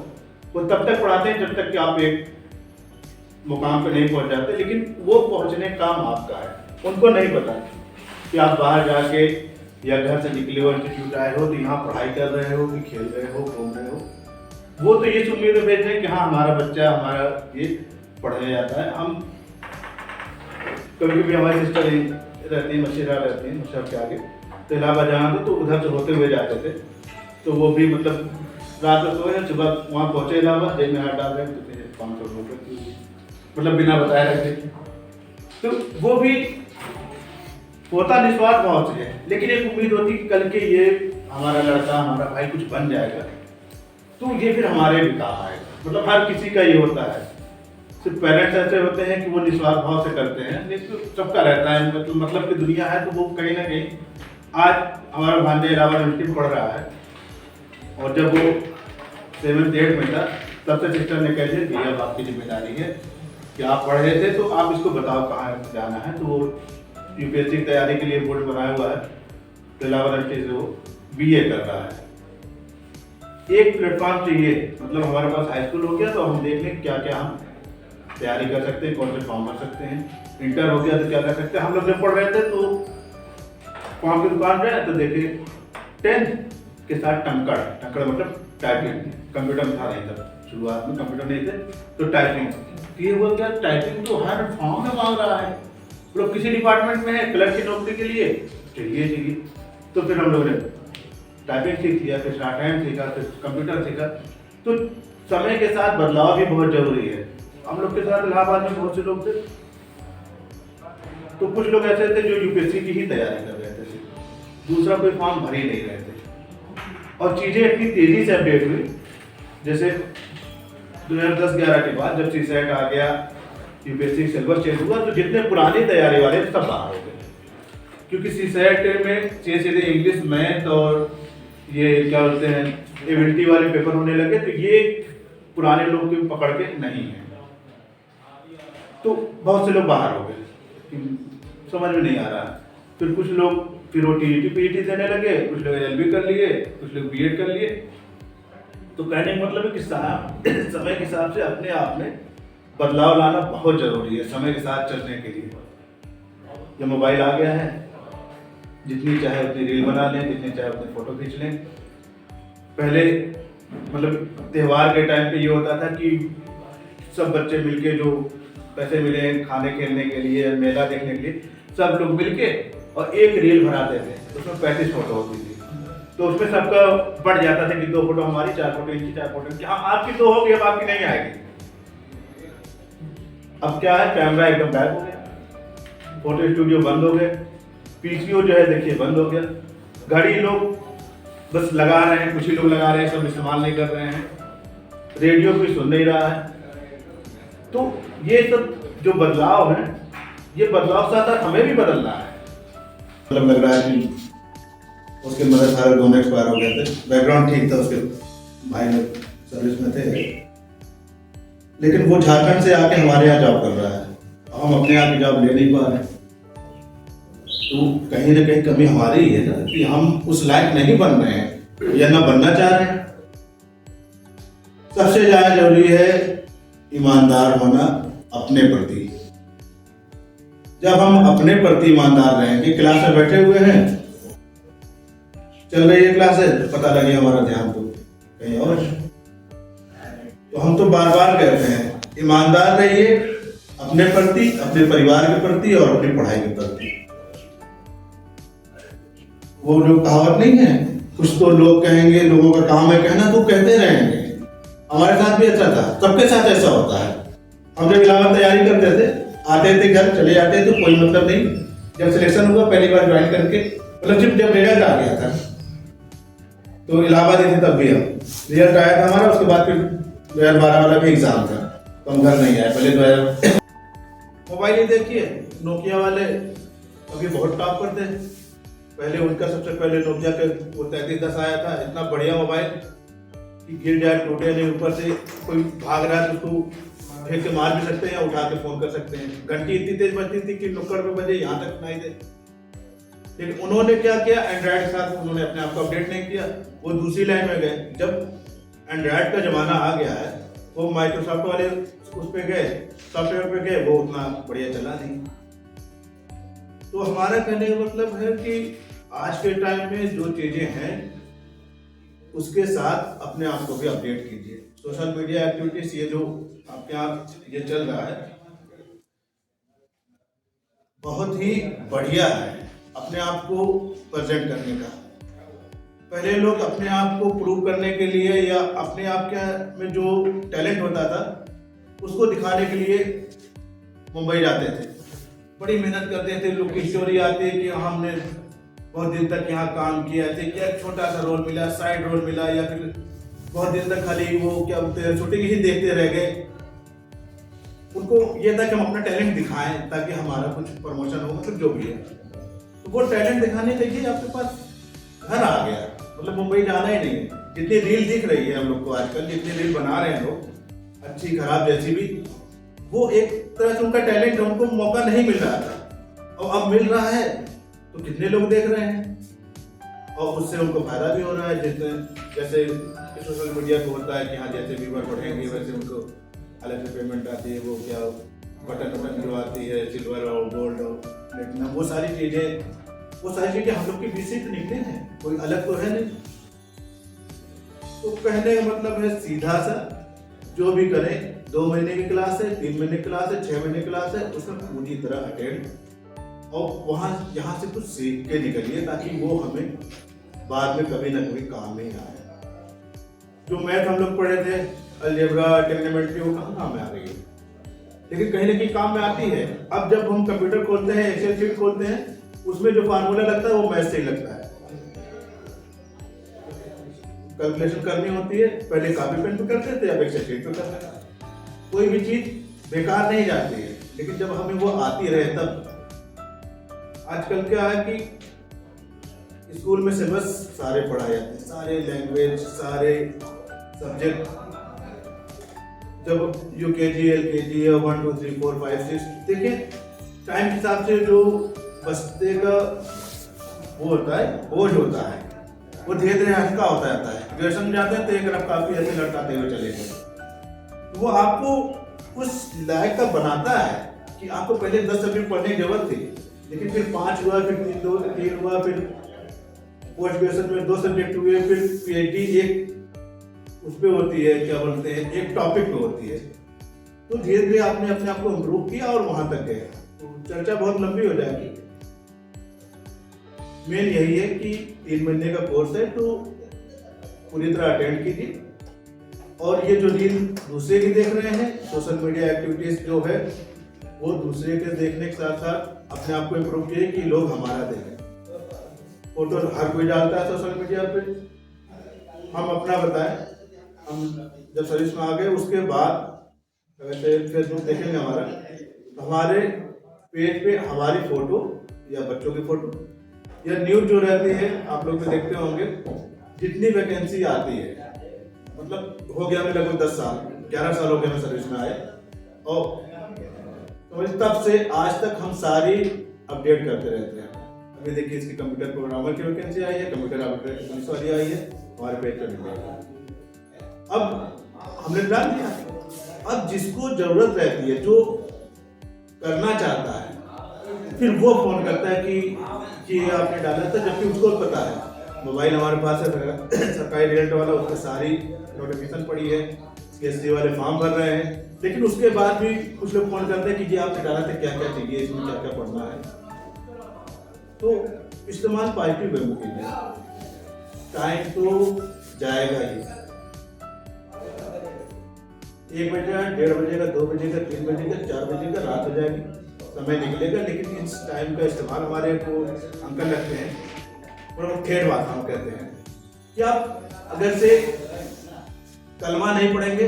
Speaker 1: वो तब तक पढ़ाते हैं जब तक कि आप एक मुकाम पे नहीं पहुंच जाते। लेकिन वो पहुंचने का काम आपका है। उनको नहीं पता कि आप बाहर जाके या घर से निकले हो, इंस्टीट्यूट आए हो, तो यहाँ पढ़ाई कर रहे हो कि खेल रहे हो, घूम रहे हो। वो तो ये उम्मीद में भेज रहे हैं कि हाँ हमारा बच्चा हमारा ये पढ़ने जाता है। हम कभी कभी हमारी सिस्टर रहती है, मशीरा रहती है, मशहर के आगे, तो इलाहाबाद जाना तो उधर से होते हुए जाते थे। तो वो भी मतलब रात को सोए, सुबह वहाँ पहुँचे इलाहाबाद, जेब में हाथ डाल रहे हैं, तो 500 रुपये मतलब बिना बताए रखते। तो वो भी होता निस्वार्थ भाव से है, लेकिन एक उम्मीद होती कि कल के ये हमारा लड़का हमारा भाई कुछ बन जाएगा तो ये फिर हमारे भी काम आएगा। मतलब हर किसी का ये होता है, सिर्फ पेरेंट्स ऐसे होते हैं कि वो निस्वार्थ भाव से करते हैं, लेकिन सबका रहता है मतलब कि दुनिया है। तो वो कहीं ना कहीं आज हमारा भांजा इलाहाबाद यूनिवर्सिटी पढ़ रहा है, और जब वो 7th-8th में था तब से सिस्टर ने कह दिया कि अब आपकी जिम्मेदारी है कि आप पढ़ रहे थे तो आप इसको बताओ कहाँ जाना है। तो वो यूपीएससी की तैयारी के लिए बोर्ड बनाया हुआ है, तो इलाहाबाद यूनिवर्सिटी से वो बीए कर रहा है। एक प्लेटफॉर्म चाहिए, मतलब हमारे पास हाई स्कूल हो गया तो हम देख लें क्या क्या हम तैयारी कर सकते हैं, कौन से फॉर्म भर सकते हैं। इंटर हो गया तो क्या कर सकते हैं। हम लोग जब पढ़ रहे थे तो फॉर्म की दुकान गए तो देखे 10th के साथ टंकड़ मतलब टाइपिंग, कंप्यूटर में था नहीं तब, शुरुआत में कंप्यूटर नहीं थे तो टाइपिंग। ये हुआ क्या, टाइपिंग तो हर फॉर्म में मांग रहा है, लोग किसी डिपार्टमेंट में है, क्लर्क की नौकरी के लिए चाहिए। तो फिर हम लोग ने टाइपिंग सीख लिया, फिर शॉर्ट हैंड सीखा, फिर कंप्यूटर सीखा। तो समय के साथ बदलाव भी बहुत जरूरी है। हम लोग के साथ इलाहाबाद में बहुत से लोग थे, तो कुछ लोग ऐसे थे जो यूपीएससी की ही तैयारी कर रहे थे, दूसरा कोई फॉर्म भर ही नहीं रहे थे। और चीज़ें इतनी तेज़ी से अपडेट हुई, जैसे 2010-11 के बाद जब सीसेट आ गया, यूपीएससी सिलेबस चेंज हुआ, तो जितने पुरानी तैयारी वाले सब बाहर हो गए, क्योंकि सीसेट में सीधे इंग्लिश, मैथ और ये क्या बोलते हैं एबिलिटी वाले पेपर होने लगे। तो ये पुराने लोग की पकड़ के नहीं है, तो बहुत से लोग बाहर हो गए, समझ में नहीं आ रहा। फिर कुछ लोग फिर वो टीईटी पीईटी देने लगे, कुछ लोग एलएलबी कर लिए, कुछ लोग बीएड कर लिए। तो कहने का मतलब है कि समय के हिसाब से अपने आप में बदलाव लाना बहुत जरूरी है समय के साथ चलने के लिए। जब मोबाइल आ गया है, जितनी चाहे उतनी रील बना लें, जितनी चाहे उतनी फोटो खींच लें। पहले मतलब त्योहार के टाइम पे ये होता था कि सब बच्चे मिलके, जो पैसे मिले खाने खेलने के लिए, मेला देखने के लिए, सब लोग मिलके और एक रील बनाते थे, उसमें 35 फोटो होती थी। तो उसमें सबका बढ़ जाता था कि 2 फोटो हमारी, 4 फोटो इनकी, 4 फोटो इनकी। हाँ, आपकी 2 होगी, अब आपकी नहीं आएगी। अब क्या है, कैमरा एकदम बैक हो गया, फोटो स्टूडियो बंद हो गए, पीसीओ जो है देखिए बंद हो गया, घड़ी लोग बस लगा रहे हैं, कुछ ही लोग लगा रहे हैं, सब इस्तेमाल नहीं कर रहे हैं, रेडियो कोई सुन नहीं रहा है। तो ये सब जो बदलाव है, ये बदलाव साथ साथ हमें भी बदलना है। मतलब लग रहा है कि उसके मदर फादर दोनों एक्सपायर हो गए थे, बैकग्राउंड ठीक था, उसके भाई लोग सर्विस में थे, लेकिन वो झारखंड से आके हमारे यहाँ जॉब कर रहा है, हम अपने यहाँ की जॉब ले नहीं पा रहे। तो कहीं ना कहीं कमी हमारी ही है ना, कि हम उस लायक नहीं बन रहे हैं या ना बनना चाह रहे हैं। सबसे ज्यादा जरूरी है ईमानदार होना अपने प्रति। जब हम अपने प्रति ईमानदार रहेंगे, क्लास में बैठे हुए हैं, चल रही है क्लास है, पता लगे हमारा ध्यान तो कहीं और, तो हम तो बार बार कहते हैं ईमानदार रहिए अपने प्रति, अपने परिवार के प्रति और अपनी पढ़ाई के प्रति। वो जो कहावत नहीं है, कुछ तो लोग कहेंगे, लोगों का काम है कहना, तो कहते रहेंगे। हमारे साथ भी ऐसा था, सबके साथ ऐसा होता है। हम जब इलाहाबाद तैयारी करते थे, आते थे घर चले जाते थे, कोई मतलब नहीं। जब सिलेक्शन हुआ पहली बार ज्वाइन करके, मतलब जब रिजल्ट आ गया था, तो इलाहाबाद थे तब भी हम, रिजल्ट आया था हमारा, उसके बाद फिर 2012 वाला भी एग्जाम था, तो हम घर नहीं आए। पहले 2000 मोबाइल ही देखिए, नोकिया वाले अभी बहुत टॉप पर थे, पहले उनका सबसे पहले नोकिया के वो 3310 आया था, इतना बढ़िया मोबाइल कि गिर जाए टूटे नहीं, ऊपर से कोई भाग रहा है तो उसको फेंक के मार भी सकते हैं, उठा के फोन कर सकते हैं। घंटी इतनी तेज बजती थी कि नुक्कड़ पे बजे यहाँ तक सुनाई दे। लेकिन उन्होंने क्या किया, एंड्रॉयड के साथ उन्होंने अपने आप को अपडेट नहीं किया, वो दूसरी लाइन में गए। जब एंड्रॉयड का जमाना आ गया है, वो माइक्रोसॉफ्ट वाले उस पे गए, सॉफ्टवेयर पे गए, वो उतना बढ़िया चला नहीं। तो हमारा कहने का मतलब है कि आज के टाइम में जो चीजें हैं उसके साथ अपने आप को भी अपडेट कीजिए। सोशल मीडिया एक्टिविटीज ये जो आपके यहाँ ये चल रहा है बहुत ही बढ़िया है अपने आप को प्रेजेंट करने का। पहले लोग अपने आप को प्रूव करने के लिए या अपने आप के में जो टैलेंट होता था उसको दिखाने के लिए मुंबई जाते थे, बड़ी मेहनत करते थे। लोग की स्टोरी आती है कि हमने बहुत दिन तक यहाँ काम किया थे, क्या छोटा सा रोल मिला, साइड रोल मिला, या फिर बहुत दिन तक खाली वो क्या बोलते हैं शूटिंग ही देखते रह गए। उनको ये था कि हम अपना टैलेंट दिखाएं ताकि हमारा कुछ प्रमोशन हो, मतलब जो भी है। तो वो टैलेंट दिखाने के लिए आपके पास घर आ गया, मतलब मुंबई जाना ही नहीं है। जितनी रील दिख रही है हम लोग को आजकल, जितनी रील बना रहे हैं लोग अच्छी खराब जैसी भी, वो एक तरह से उनका टैलेंट है, उनको मौका नहीं मिल रहा था और अब मिल रहा है तो कितने लोग देख रहे हैं और उससे उनको फायदा भी हो रहा है। जैसे सोशल मीडिया को होता है कि हाँ जैसे व्यूवर बढ़ेंगे वैसे उनको अलग से पेमेंट आती है, वो क्या बटन जो आती है सिल्वर और गोल्ड और प्लेटिनम, वो सारी चीजें हम लोग के बीच से तो निकले हैं, कोई अलग तो है नहीं। तो कहने का मतलब है सीधा सा, जो भी करें 2 महीने की क्लास है, 3 महीने की क्लास है, 6 महीने की क्लास है, उसमें पूरी तरह अटेंड और वहाँ यहाँ से कुछ सीख के निकलिए ताकि वो हमें बाद में कभी ना कभी काम में आए। जो मैथ हम लोग पढ़े थे, अलजेब्रा, ट्रिग्नोमेट्री, वो कहाँ काम में आ रही है, लेकिन कहीं ना कहीं काम में आती है। अब जब हम कंप्यूटर खोलते हैं, एक्सेल शीट खोलते हैं, उसमें जो फार्मूला लगता है वो मैथ से ही लगता है। कैलकुलेशन करनी होती है, पहले कॉपी पेन पे करते थे, अब एक्सेल शीट पे करते हैं। कोई भी चीज बेकार नहीं जाती है, लेकिन जब हमें वो आती रहे तब। आजकल क्या है कि स्कूल में सिलेबस सारे पढ़ाए जाते हैं, सारे लैंग्वेज, सारे सब्जेक्ट। जब यूकेजी, एलकेजी, 1 2 3 4 5 6 देखिए टाइम के हिसाब से जो बस्ते का वो होता है, बोझ होता है, वो धीरे धीरे हल्का होता जाता है। ग्रेजुएशन में जाते हैं तो एक रफ काफी ऐसे लटकाते हुए चले गए, तो वो आपको उस लायक का बनाता है कि आपको पहले 10 सब्जेक्ट पढ़ने की जरूरत थी, लेकिन फिर 5 हुआ, फिर 3 हुआ, फिर पोस्ट ग्रेजुएशन में 2 सब्जेक्ट हुए, फिर पीएचडी एक उस पे होती है, क्या बोलते हैं, एक टॉपिक पे होती है। तो धीरे धीरे आपने अपने आप को इम्प्रूव किया और वहां तक गए। तो चर्चा बहुत लंबी हो जाएगी। मेन यही है कि 3 महीने का कोर्स है, तो पूरी तरह अटेंड कीजिए। और ये जो रील दूसरे की देख रहे हैं, सोशल मीडिया एक्टिविटीज जो है वो दूसरे के देखने के साथ साथ अपने आप को इम्प्रूव किए कि लोग हमारा देखें। फोटो हर कोई डालता है सोशल मीडिया पे, हम अपना बताएं। हम जब सर्विस में आ गए उसके बाद वैसे फेसबुक देखेंगे हमारा, तो हमारे पेज पे हमारी फोटो या बच्चों की फोटो या न्यूज जो रहती है, आप लोग भी देखते होंगे, जितनी वैकेंसी आती है, मतलब हो गया हमें लगभग 10 साल 11 साल हो गए हमें सर्विस में आए, और तो तब से आज तक हम सारी अपडेट करते रहते हैं। अभी देखिए इसकी कंप्यूटर प्रोग्रामर की वैकेंसी आई है, कंप्यूटर ऑपरेटर पुलिस वाली आई है, हमारे पेज पर। अब हमने डाल दिया, अब जिसको जरूरत रहती है, जो करना चाहता है, फिर वो फोन करता है कि ये आपने डाला था, जबकि उसको पता है मोबाइल हमारे पास है, सरकारी रिजल्ट वाला, उसमें सारी नोटिफिकेशन पड़ी है, सीएससी वाले फॉर्म भर रहे हैं, लेकिन उसके बाद भी कुछ लोग फोन करते हैं कि जी आपने डाला था, क्या क्या चाहिए, इसमें क्या क्या पढ़ना है। तो इस्तेमाल पॉजिटिव वे में कीजिए, टाइम तो जाएगा ही, 1 बजे का, 1:30 बजे का, 2 बजे का, 3 बजे का, 4 बजे का, रात हो जाएगी, समय निकलेगा। लेकिन इस टाइम का इस्तेमाल हमारे को अंकल लगते हैं और ठेठ बात हम कहते हैं कि आप अगर से कलमा नहीं पढ़ेंगे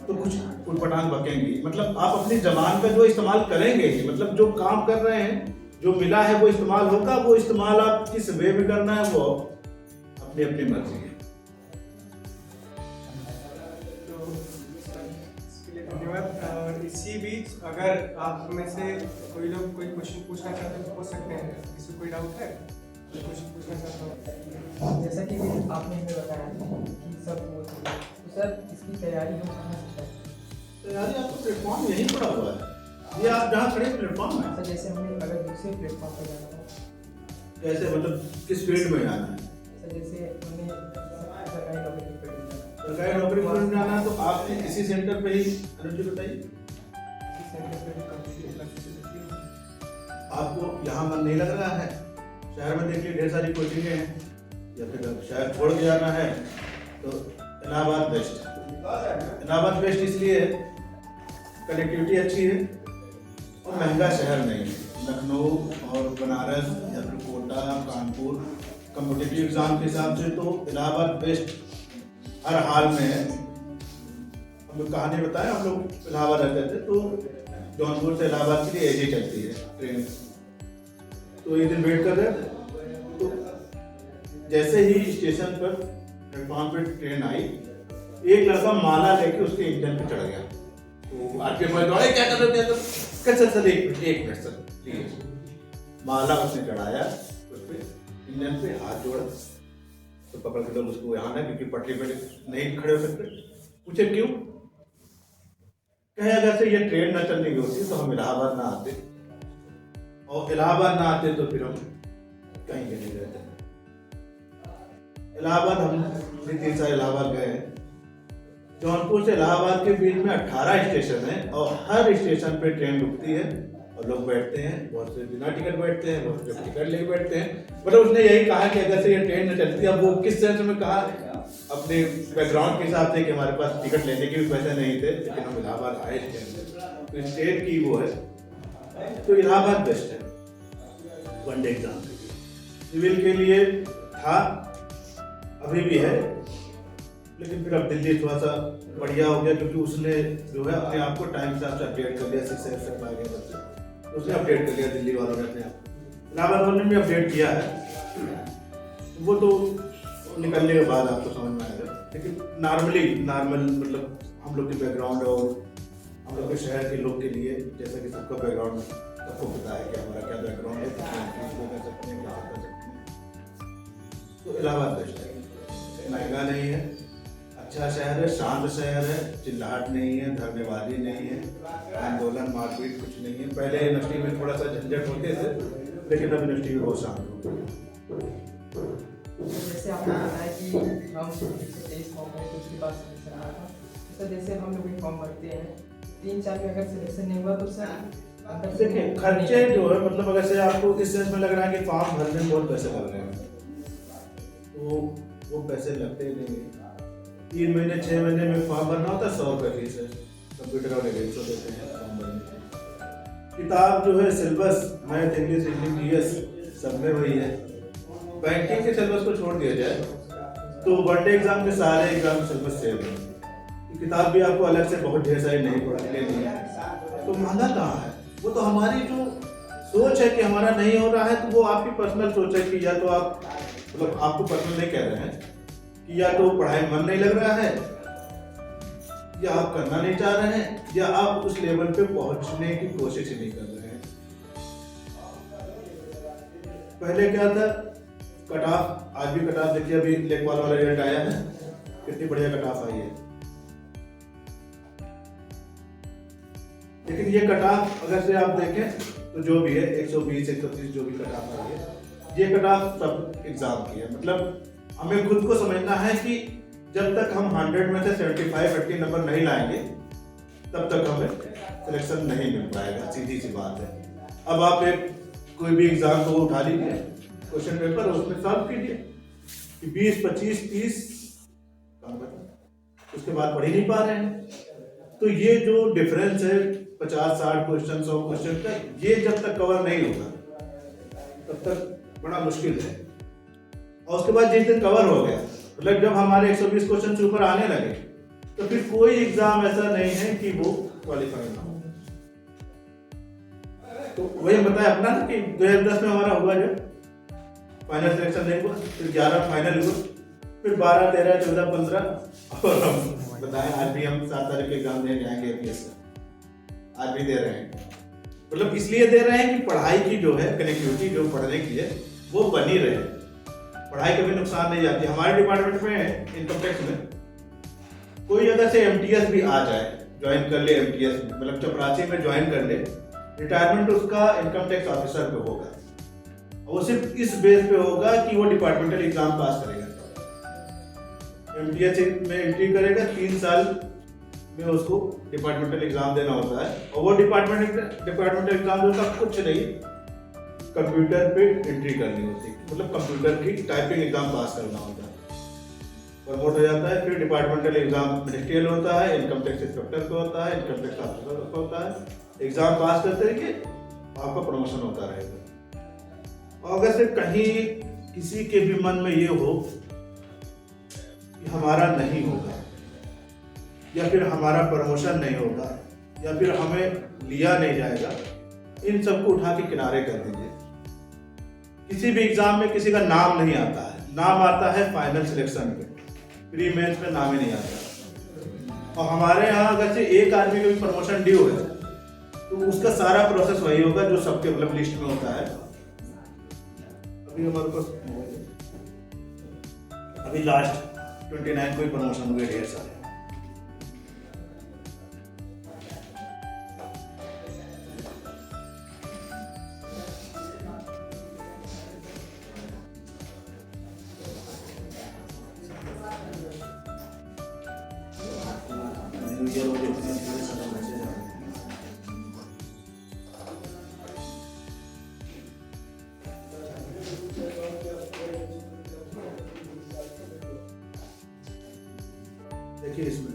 Speaker 1: तो कुछ उटपटांग बकेंगे। मतलब आप अपनी जबान का जो इस्तेमाल करेंगे, मतलब जो काम कर रहे हैं, जो मिला है वो इस्तेमाल होगा, वो इस्तेमाल आप किस वे में करना है वो अपनी अपनी मर्जी है।
Speaker 2: तो इसके लिए धन्यवाद। और इसी बीच अगर आप में से कोई लोग कोई क्वेश्चन पूछना चाहते हैं तो पूछ सकते हैं। किसी को कोई डाउट है, कोई क्वेश्चन पूछना चाहता हूँ?
Speaker 3: जैसा कि आपने हमें बताया कि सब वो तो सर इसकी तैयारी हम कहाँ से करें?
Speaker 1: तैयारी आपको प्लेटफॉर्म यहीं पड़ा हुआ है, ये आप जहाँ खड़े प्लेटफॉर्म है।
Speaker 3: सर जैसे हमें अगर दूसरे प्लेटफॉर्म पर जाना हो,
Speaker 1: कैसे मतलब किस फील्ड में जाना है?
Speaker 3: सर जैसे हमें सरकारी नौकरी की फील्ड में जाना है,
Speaker 1: सरकारी नौकरी में जाना है तो आपने इसी सेंटर पे ही अनुजी बताइए।
Speaker 2: इसी सेंटर पे भी कंप्लीट कर।
Speaker 1: आपको यहाँ मन नहीं लग रहा है, शहर में देखिए ढेर सारी कोचिंगें हैं, या फिर शहर छोड़ के जाना है तो इलाहाबाद बेस्ट है। इलाहाबाद बेस्ट इसलिए है कनेक्टिविटी अच्छी है और महंगा शहर नहीं है। लखनऊ और बनारस या फिर कोटा, कानपुर कॉम्पिटिटिव एग्जाम के हिसाब से तो इलाहाबाद बेस्ट हर हाल में है। हम लोग कहानी बताएं, हम लोग इलाहाबाद रहते थे तो जौनपुर से इलाहाबाद के लिए एजी चलती है ट्रेन, तो एक दिन वेट कर रहे थे तो जैसे ही स्टेशन पर प्लेटफॉर्म पे ट्रेन आई, एक लड़का माला लेके उसके इंजन पे चढ़ गया। तो आके मैं दौड़े, क्या कर रहे थे? सर सर एक मिनट सर प्लीज। माला उसने चढ़ाया उस पे इंजन पे, हाथ जोड़ा तो पकड़ के लोग उसको यहाँ ना, क्योंकि पटरी पे नहीं खड़े हो सकते। पूछे क्यों? कहे अगर से ये ट्रेन न चलने की होती तो हम इलाहाबाद ना आते, और इलाहाबाद ना आते तो फिर हम कहीं के नहीं रहते। इलाहाबाद हम 3 साल इलाहाबाद गए हैं। जौनपुर से इलाहाबाद के बीच में 18 स्टेशन है और हर स्टेशन पे ट्रेन रुकती है और लोग बैठते हैं। बहुत से बिना टिकट बैठते हैं, बहुत से टिकट लेके बैठते हैं। मतलब उसने यही कहा कि अगर से ये ट्रेन न चलती, अब वो किस सेंस में कहा, अपने बैकग्राउंड के हिसाब से कि हमारे पास टिकट लेने के भी पैसे नहीं थे, लेकिन हम इलाहाबाद आए थे, तो स्टेट की वो है, तो इलाहाबाद बेस्ट है वनडे एग्जाम के लिए। सिविल के लिए था, अभी भी है, लेकिन फिर अब दिल्ली थोड़ा सा बढ़िया हो गया, क्योंकि उसने जो है अपने आप को टाइम से अपडेट कर लिया। 6 सेट आ गया बच्चे, उसने अपडेट कर लिया दिल्ली वालों ने अपने आप। इलाहाबाद वालों ने भी अपडेट किया है, वो तो निकलने के बाद आपको समझ में आएगा। लेकिन नॉर्मल मतलब हम लोग के बैकग्राउंड और हम लोग के शहर के लोग के लिए, जैसा कि सबका बैकग्राउंड सबको पता है कि हमारा क्या बैकग्राउंड है, कितना कर सकते हैं, क्या कर सकते हैं, तो इलाहाबाद बेस्ट है। महंगा नहीं है, अच्छा शहर है, शांत शहर है, चिल्लाहट नहीं है, धरनेबाजी नहीं है, आंदोलन मारपीट कुछ नहीं है। पहले यूनिवर्सिटी में थोड़ा सा झंझट होते थे, लेकिन अब यूनिवर्सिटी बहुत शांत हो गई।
Speaker 3: जैसे आपने बताया कि हम 123 फॉर्म भरे तो उसके बाद सिलेक्शन आया था, तो सर जैसे हम लोग फॉर्म भरते हैं 3-4 में अगर सिलेक्शन नहीं हुआ तो सर
Speaker 1: देखिए खर्चे जो है, मतलब अगर से आपको इस सेंस में लग रहा है कि फॉर्म भरने में बहुत पैसे लग रहे हैं, तो वो पैसे लगते नहीं है। 3 महीने 6 महीने में फॉर्म भरना होता है, 100 रुपये फीस है, कंप्यूटर वाले 150 देते हैं फॉर्म भरने के। किताब जो है सिलेबस मैथ इंग्लिश जीएस सब में वही है। बैंकिंग के सिलेबस को छोड़ दिया जाए तो वनडे एग्जाम के सारे एग्जाम सिलेबस सेम है। किताब भी आपको अलग से बहुत ढेर सारी नहीं लेनी है, तो महंगा कहाँ है? वो तो हमारी जो सोच है कि हमारा नहीं हो रहा है, तो वो आपकी पर्सनल सोच है कि या तो आप मतलब आपको पर्सनल नहीं कह रहे हैं कि या तो पढ़ाई में मन नहीं लग रहा है, या आप करना नहीं चाह रहे हैं, या आप उस लेवल पे पहुंचने की कोशिश ही नहीं कर रहे हैं। पहले क्या था, कट ऑफ, आज भी कट ऑफ देखिए, अभी लेखपाल वाला रिजल्ट आया है, कितनी बढ़िया कट ऑफ आई है। लेकिन ये कट ऑफ अगर से आप देखें तो जो भी है 120 130 जो भी कट ऑफ आई है, ये कट ऑफ सब एग्जाम की है। मतलब हमें खुद को समझना है कि जब तक हम 100 में से 75-80 नंबर नहीं लाएंगे तब तक हमें सिलेक्शन नहीं मिल पाएगा, सीधी सी बात है। अब आप एक कोई भी एग्जाम को उठा लीजिए, क्वेश्चन पेपर उसमें सॉल्व कीजिए कि 20 25 30 उसके बाद पढ़ ही नहीं पा रहे हैं। तो ये जो डिफरेंस है 50-60 क्वेश्चन 100 क्वेश्चन का, ये जब तक कवर नहीं होगा तब तक बड़ा मुश्किल है। और उसके बाद जिस दिन कवर हो गया, मतलब जब हमारे 120 क्वेश्चन से ऊपर आने लगे, तो फिर कोई एग्जाम ऐसा नहीं है कि वो क्वालिफाई ना हो। तो वही बताया अपना ना कि 2010 में हमारा हुआ जो फाइनल सिलेक्शन नहीं हुआ, फिर 11 फाइनल हुआ, फिर 12, 13, 14, 15 और हम बताएं आज भी हम 7 तारीख के एग्जाम देने जाएंगे APS का, आज भी दे रहे हैं। मतलब इसलिए दे रहे हैं कि पढ़ाई की जो है कनेक्टिविटी जो पढ़ने की है वो बनी रहे, पढ़ाई कभी नुकसान नहीं जाती। हमारे डिपार्टमेंट में इनकम टैक्स में कोई अगर से MTS भी आ जाए, ज्वाइन कर ले MTS में, मतलब चपरासी में ज्वाइन कर ले, रिटायरमेंट उसका इनकम टैक्स ऑफिसर पे होगा, और वो सिर्फ इस बेस पे होगा कि वो डिपार्टमेंटल एग्जाम पास करेगा। MTS में एंट्री करेगा, 3 साल में उसको डिपार्टमेंटल एग्जाम देना होता है, और वो डिपार्टमेंटल एग्जाम जो होता है कुछ नहीं, कंप्यूटर पे एंट्री करनी होती है, मतलब कंप्यूटर की टाइपिंग एग्जाम पास करना होता है, प्रमोट हो जाता है। फिर डिपार्टमेंटल एग्जाम मिनिस्ट्रियल होता है, इनकम टैक्स इंस्पेक्टर को होता है, इनकम टैक्स ऑफिसर को होता है। एग्जाम पास करते रहिए, आपका प्रमोशन होता रहेगा। और अगर से कहीं किसी के भी मन में ये हो कि हमारा नहीं होगा, या फिर हमारा प्रमोशन नहीं होगा, या फिर हमें लिया नहीं जाएगा, इन सबको उठा के किनारे कर दीजिए। किसी भी एग्जाम में किसी का नाम नहीं आता है, नाम आता है फाइनल सिलेक्शन में, प्री मेंस में नाम ही नहीं आता। और हमारे यहाँ अगर से एक आदमी का भी प्रमोशन ड्यू है तो उसका सारा प्रोसेस वही होगा जो सबके मतलब लिस्ट में होता है। अभी हमारे पास अभी लास्ट 29 को ही प्रमोशन हुए, ढेर सारे। देखिए इसमें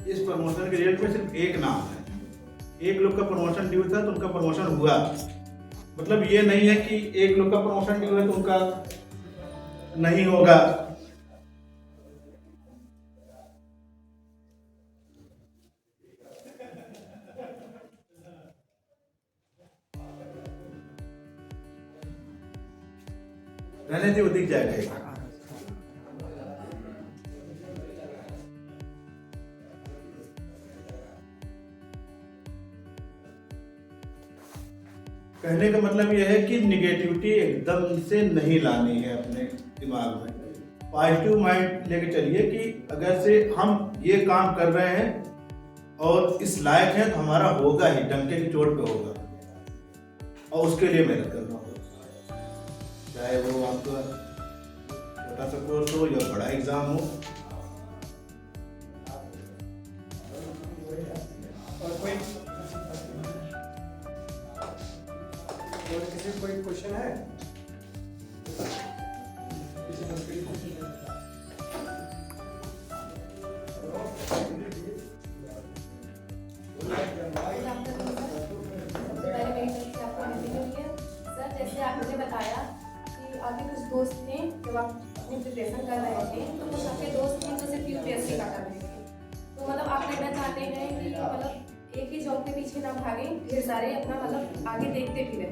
Speaker 1: इस प्रमोशन के रिजल्ट में सिर्फ एक नाम है, एक लोग का प्रमोशन ड्यू था तो उनका प्रमोशन हुआ। मतलब ये नहीं है कि एक लोग का प्रमोशन ड्यू है तो उनका नहीं होगा। रहने दे, वो दिख जाएगा। कहने का मतलब यह है कि निगेटिविटी एकदम से नहीं लानी है अपने दिमाग में, पॉजिटिव माइंड लेके चलिए कि अगर से हम ये काम कर रहे हैं और इस लायक हैं तो हमारा होगा ही, डंके की चोट पे होगा, और उसके लिए मेहनत करना होगा, चाहे वो आपका छोटा सा कोर्स हो या बड़ा एग्जाम हो।
Speaker 2: और किसी को कोई क्वेश्चन है?
Speaker 4: जैसे आपने बताया कि आपके कुछ दोस्त थे जब आप अपनी प्रिपरेशन कर रहे थे तो कुछ आपके दोस्त थे जो सिर्फ UPSC का कर रहे थे, तो मतलब आप कहना चाहते हैं कि मतलब एक ही जॉब के पीछे ना भागे, ढेर सारे अपना मतलब आगे देखते भी रहे,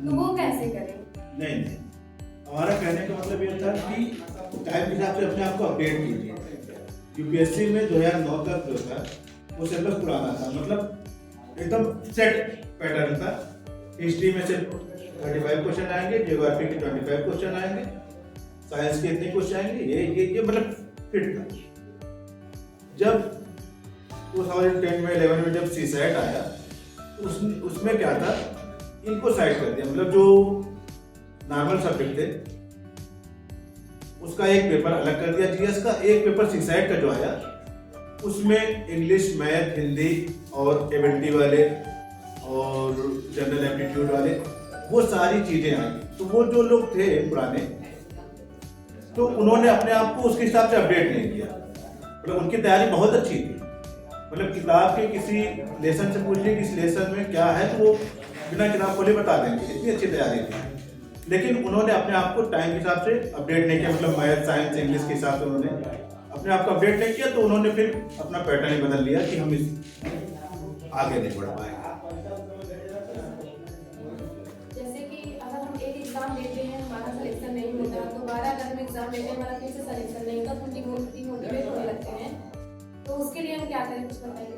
Speaker 4: तो वो कैसे करें?
Speaker 1: नहीं, हमारा कहने का मतलब ये था कि टाइम के हिसाब से अपने आप को अपडेट कीजिए। UPSC में 2009 तक जो था वो सिलेबस पुराना था, मतलब एकदम सेट पैटर्न था। हिस्ट्री में सिर्फ 35 क्वेश्चन आएंगे, ज्योग्राफी के 25 क्वेश्चन आएंगे, साइंस के इतने क्वेश्चन आएंगे, ये मतलब फिट था। जब 2010 में 11 में जब CSAT आया तो उसमें क्या था, इनको साइड कर दिया, मतलब जो नॉर्मल सब्जेक्ट थे उसका एक पेपर अलग कर दिया GS का, एक पेपर CSAT का जो आया उसमें इंग्लिश, मैथ, हिंदी और एबिलिटी वाले और जनरल एप्टीट्यूड वाले वो सारी चीजें आई। तो वो जो लोग थे पुराने तो उन्होंने अपने आप को उसके हिसाब से अपडेट नहीं किया, मतलब उनकी तैयारी बहुत अच्छी थी, मतलब किताब के किसी लेसन से पूछ लिया कि इस लेसन में क्या है तो वो बिना किताब खोले बता देंगे, इतनी अच्छी तैयारी थी। लेकिन उन्होंने अपने आप को टाइम के हिसाब से अपडेट नहीं किया, मतलब मैथ साइंस इंग्लिश के हिसाब से उन्होंने अपने आप को अपडेट नहीं किया, तो उन्होंने फिर अपना पैटर्न ही बदल लिया कि हम इस आगे नहीं बढ़ पाएंगे।
Speaker 4: जैसे कि अगर हम एक एग्जाम देते हैं, हमारा सिलेक्शन नहीं होता, दोबारा अगर हम एग्जाम देते हैं, हमारा फिर से सिलेक्शन नहीं होता, तो हम डिमोटिवेट होने लगते हैं, तो उसके लिए हम क्या करें, कुछ बताइए।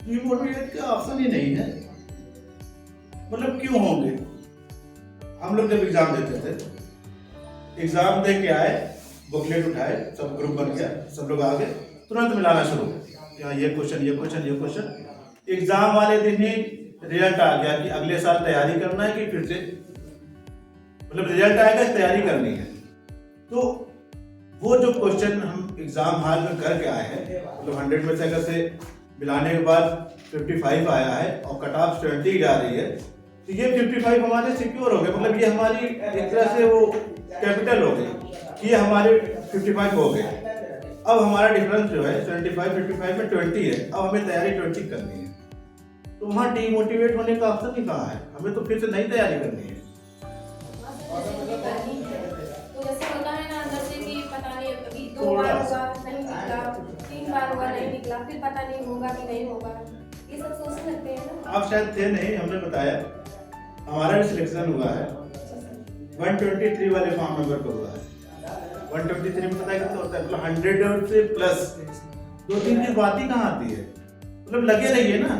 Speaker 1: डिमोटिवेट का ऑप्शन ही नहीं है, मतलब क्यों होंगे? हम लोग जब एग्जाम देते थे, एग्जाम दे के आए, बुकलेट उठाए, सब ग्रुप बन गया, सब लोग आगे तुरंत मिलाना शुरू, यहाँ ये क्वेश्चन ये क्वेश्चन ये क्वेश्चन। एग्जाम वाले दिन ही रिजल्ट आ गया कि अगले साल तैयारी करना है कि फिर से, मतलब रिजल्ट आएगा तैयारी करनी है। तो वो जो क्वेश्चन हम एग्जाम हॉल में करके आए हैं, मतलब 100 में से अगर से मिलाने के बाद 55 आया है और कट ऑफ 70 जा रही है, तो ये 55 हमारे सिक्योर हो गए, मतलब ये हमारी एक तरह से वो कैपिटल हो गई, ये हमारे 55 हो गए। अब हमारा डिफरेंस जो है 75-55 में 20 है, अब हमें तैयारी 20 करनी है, तो वहाँ डीमोटिवेट होने का ऑप्शन ही कहाँ है? हमें तो फिर से नई तैयारी करनी है।
Speaker 4: तो जैसे होता है ना अंदर से कि पता नहीं अभी 2 बार होगा नहीं निकला, 3 बार होगा नहीं निकला, फिर पता नहीं होगा कि नहीं होगा, ये सब सोचने लगते हैं ना।
Speaker 1: आप शायद थे नहीं, हमने बताया हमारा भी सिलेक्शन हुआ है 123 वाले फॉर्म नंबर पर हुआ है। 123 में पता है कितना होता है, मतलब 100 से प्लस 2-3 की बात ही कहाँ आती है, मतलब लगे रहिए ना।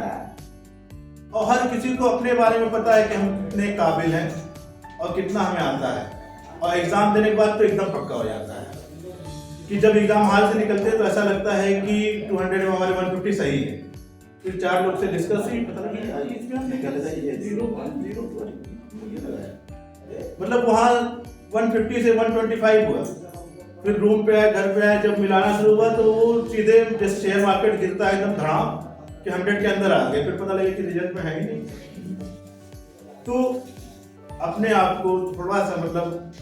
Speaker 1: और हर किसी को अपने बारे में पता है कि हम कितने काबिल हैं और कितना हमें आता है, और एग्जाम देने के बाद तो एकदम पक्का हो जाता है कि जब एग्जाम हॉल से निकलते हैं तो ऐसा लगता है कि 200 में हमारे 150 सही है। फिर 4 लोग से डिस्कस ही पता लगा यार इसमें हमने क्या लगाया, ये 0.0 ये लगाया, मतलब वहाँ 150 से 125 हुआ। फिर रूम पे आए, घर पे आए, जब मिलाना शुरू हुआ तो वो सीधे जैसे शेयर मार्केट गिरता है एकदम धड़ाम कि 100 के अंदर आ गए, फिर पता लगे कि रिजल्ट में है ही नहीं। तो अपने आप को थोड़ा सा मतलब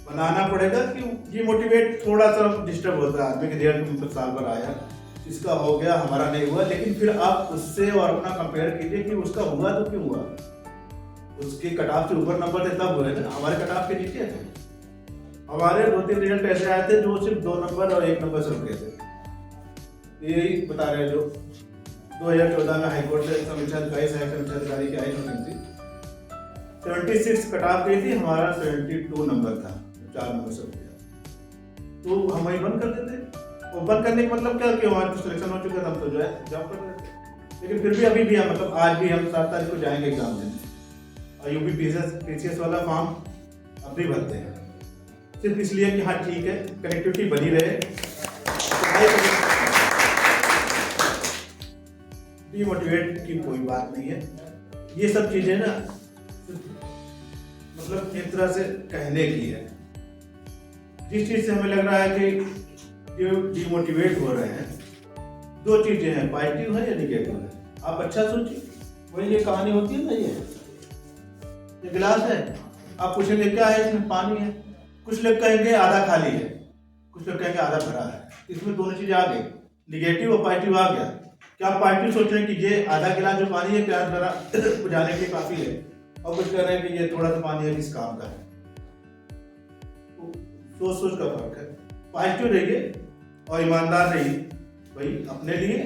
Speaker 1: बनाना पड़ेगा कि ये मोटिवेट थोड़ा सा डिस्टर्ब होता है आदमी के, रिजल्ट मतलब साल भर आया, इसका हो गया हमारा नहीं हुआ, लेकिन फिर आप उससे और अपना कंपेयर कीजिए कि उसका हुआ तो क्यों हुआ, उसके कट ऑफ से ऊपर नंबर थे तब हुए ना, हमारे कट ऑफ के नीचे थे। हमारे 2-3 रिजल्ट ऐसे आए थे जो सिर्फ 2 नंबर और 1 नंबर से रुके थे। यही बता रहे हैं जो 2014 में हाईकोर्ट से समीक्षा अधिकारी सहायक समीक्षा अधिकारी की आई नोटिस थी, 76 कट ऑफ गई थी, हमारा 72 नंबर था, 4 नंबर से रुक गया। तो हम वही बंद कर देते, और बंद करने का मतलब क्या कि हमारा तो सिलेक्शन हो चुका था, हम तो जो है जॉब कर रहे थे। लेकिन फिर भी अभी भी हम मतलब आज भी हम 7 तारीख को जाएंगे एग्जाम देने, और यूपी पीसीएस वाला फॉर्म अब भी भरते हैं, सिर्फ इसलिए कि हाँ ठीक है कनेक्टिविटी बनी रहे। डीमोटिवेट की कोई बात नहीं है, ये सब चीजें ना मतलब एक तरह से कहने की है। जिस चीज से हमें लग रहा है कि डीमोटिवेट हो रहे हैं, 2 चीजें हैं, पॉजिटिव है या निगेटिव है। आप अच्छा सोचिए, वही ये कहानी होती है ना, ये गिलास है, आप पूछेंगे क्या है, इसमें पानी है, कुछ लोग कहेंगे आधा खाली है, कुछ लोग कहेंगे आधा भरा है। इसमें दोनों चीजें आ गई, निगेटिव और पॉजिटिव आ गया। क्या आप पॉजिटिव सोच रहे हैं कि ये आधा गिलास जो पानी है प्यास भरा बुझाने के लिए काफी है, और कुछ कह रहे हैं कि ये थोड़ा सा पानी है किस काम का है। तो सोच का फर्क है। पॉजिटिव रहिए और ईमानदार रहिए, भाई अपने लिए,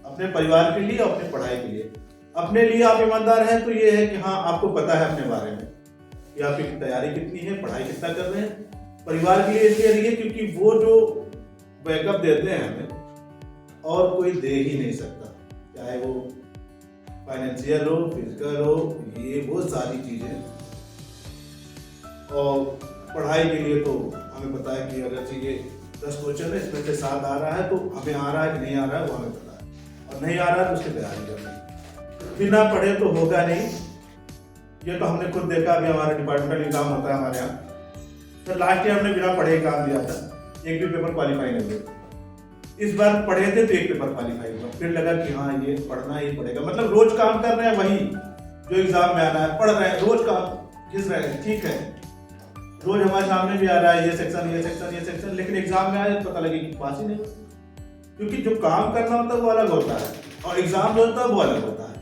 Speaker 1: अपने परिवार के लिए, अपने पढ़ाई के लिए। अपने लिए आप ईमानदार हैं तो ये है कि हाँ आपको पता है अपने बारे में कि आपकी तैयारी कितनी है, पढ़ाई कितना कर रहे हैं। परिवार के लिए इसलिए रहिए क्योंकि वो जो बैकअप देते हैं हमें और कोई दे ही नहीं सकता, चाहे वो फाइनेंशियल हो, फिजिकल हो, ये वो सारी चीजें। और पढ़ाई के लिए तो हमें पता है कि अगर चीजें 10 क्वेश्चन है इसमें से 7 आ रहा है तो हमें आ रहा है कि नहीं आ रहा है वो हमें पता है, और नहीं आ रहा है तो उसकी तैयारी करनी है। बिना पढ़े तो होगा नहीं, ये तो हमने खुद देखा। अभी हमारा डिपार्टमेंटल एग्जाम होता है हमारे यहाँ, तो लास्ट ईयर हमने बिना पढ़े एग्जाम दिया था, एक भी पेपर क्वालिफाई नहीं हुआ। इस बार पढ़े थे तो एक पेपर क्वालिफाई हुआ, फिर लगा कि हाँ ये पढ़ना ही पड़ेगा। मतलब रोज काम कर रहे हैं वही जो एग्जाम में आना है, पढ़ रहे हैं, रोज काम घिस रहे हैं, ठीक है, रोज हमारे सामने भी आ रहा है ये सेक्शन ये सेक्शन ये सेक्शन, लेकिन एग्जाम में आए पता लगे कि पास ही नहीं, क्योंकि जो काम करना होता है वो अलग होता है और एग्जाम जो होता है वो अलग होता है।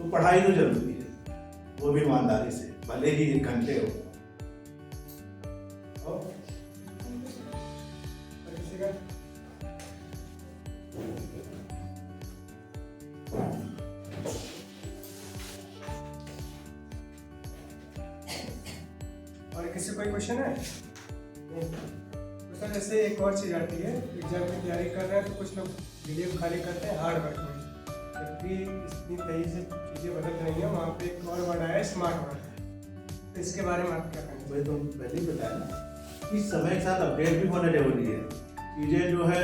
Speaker 1: तो पढ़ाई तो जरूरी है, वो भी ईमानदारी से, भले ही 1 घंटे हो।
Speaker 2: और किसी का और किसी को कोई क्वेश्चन है? तो सर जैसे एक और चीज़ आती है, एग्जाम की तैयारी कर रहे हैं तो कुछ लोग वीडियो खाली करते हैं हार्ड वर्क में, जबकि इतनी तेजी से चीज़ें बदल रही हैं। वहाँ पे एक और वर्ड आया है स्मार्ट वर्क, तो इसके बारे में आप क्या कहेंगे?
Speaker 1: वही तो पहले ही बताया ना कि समय के साथ अपडेट भी होना जरूरी है। चीज़ें जो है,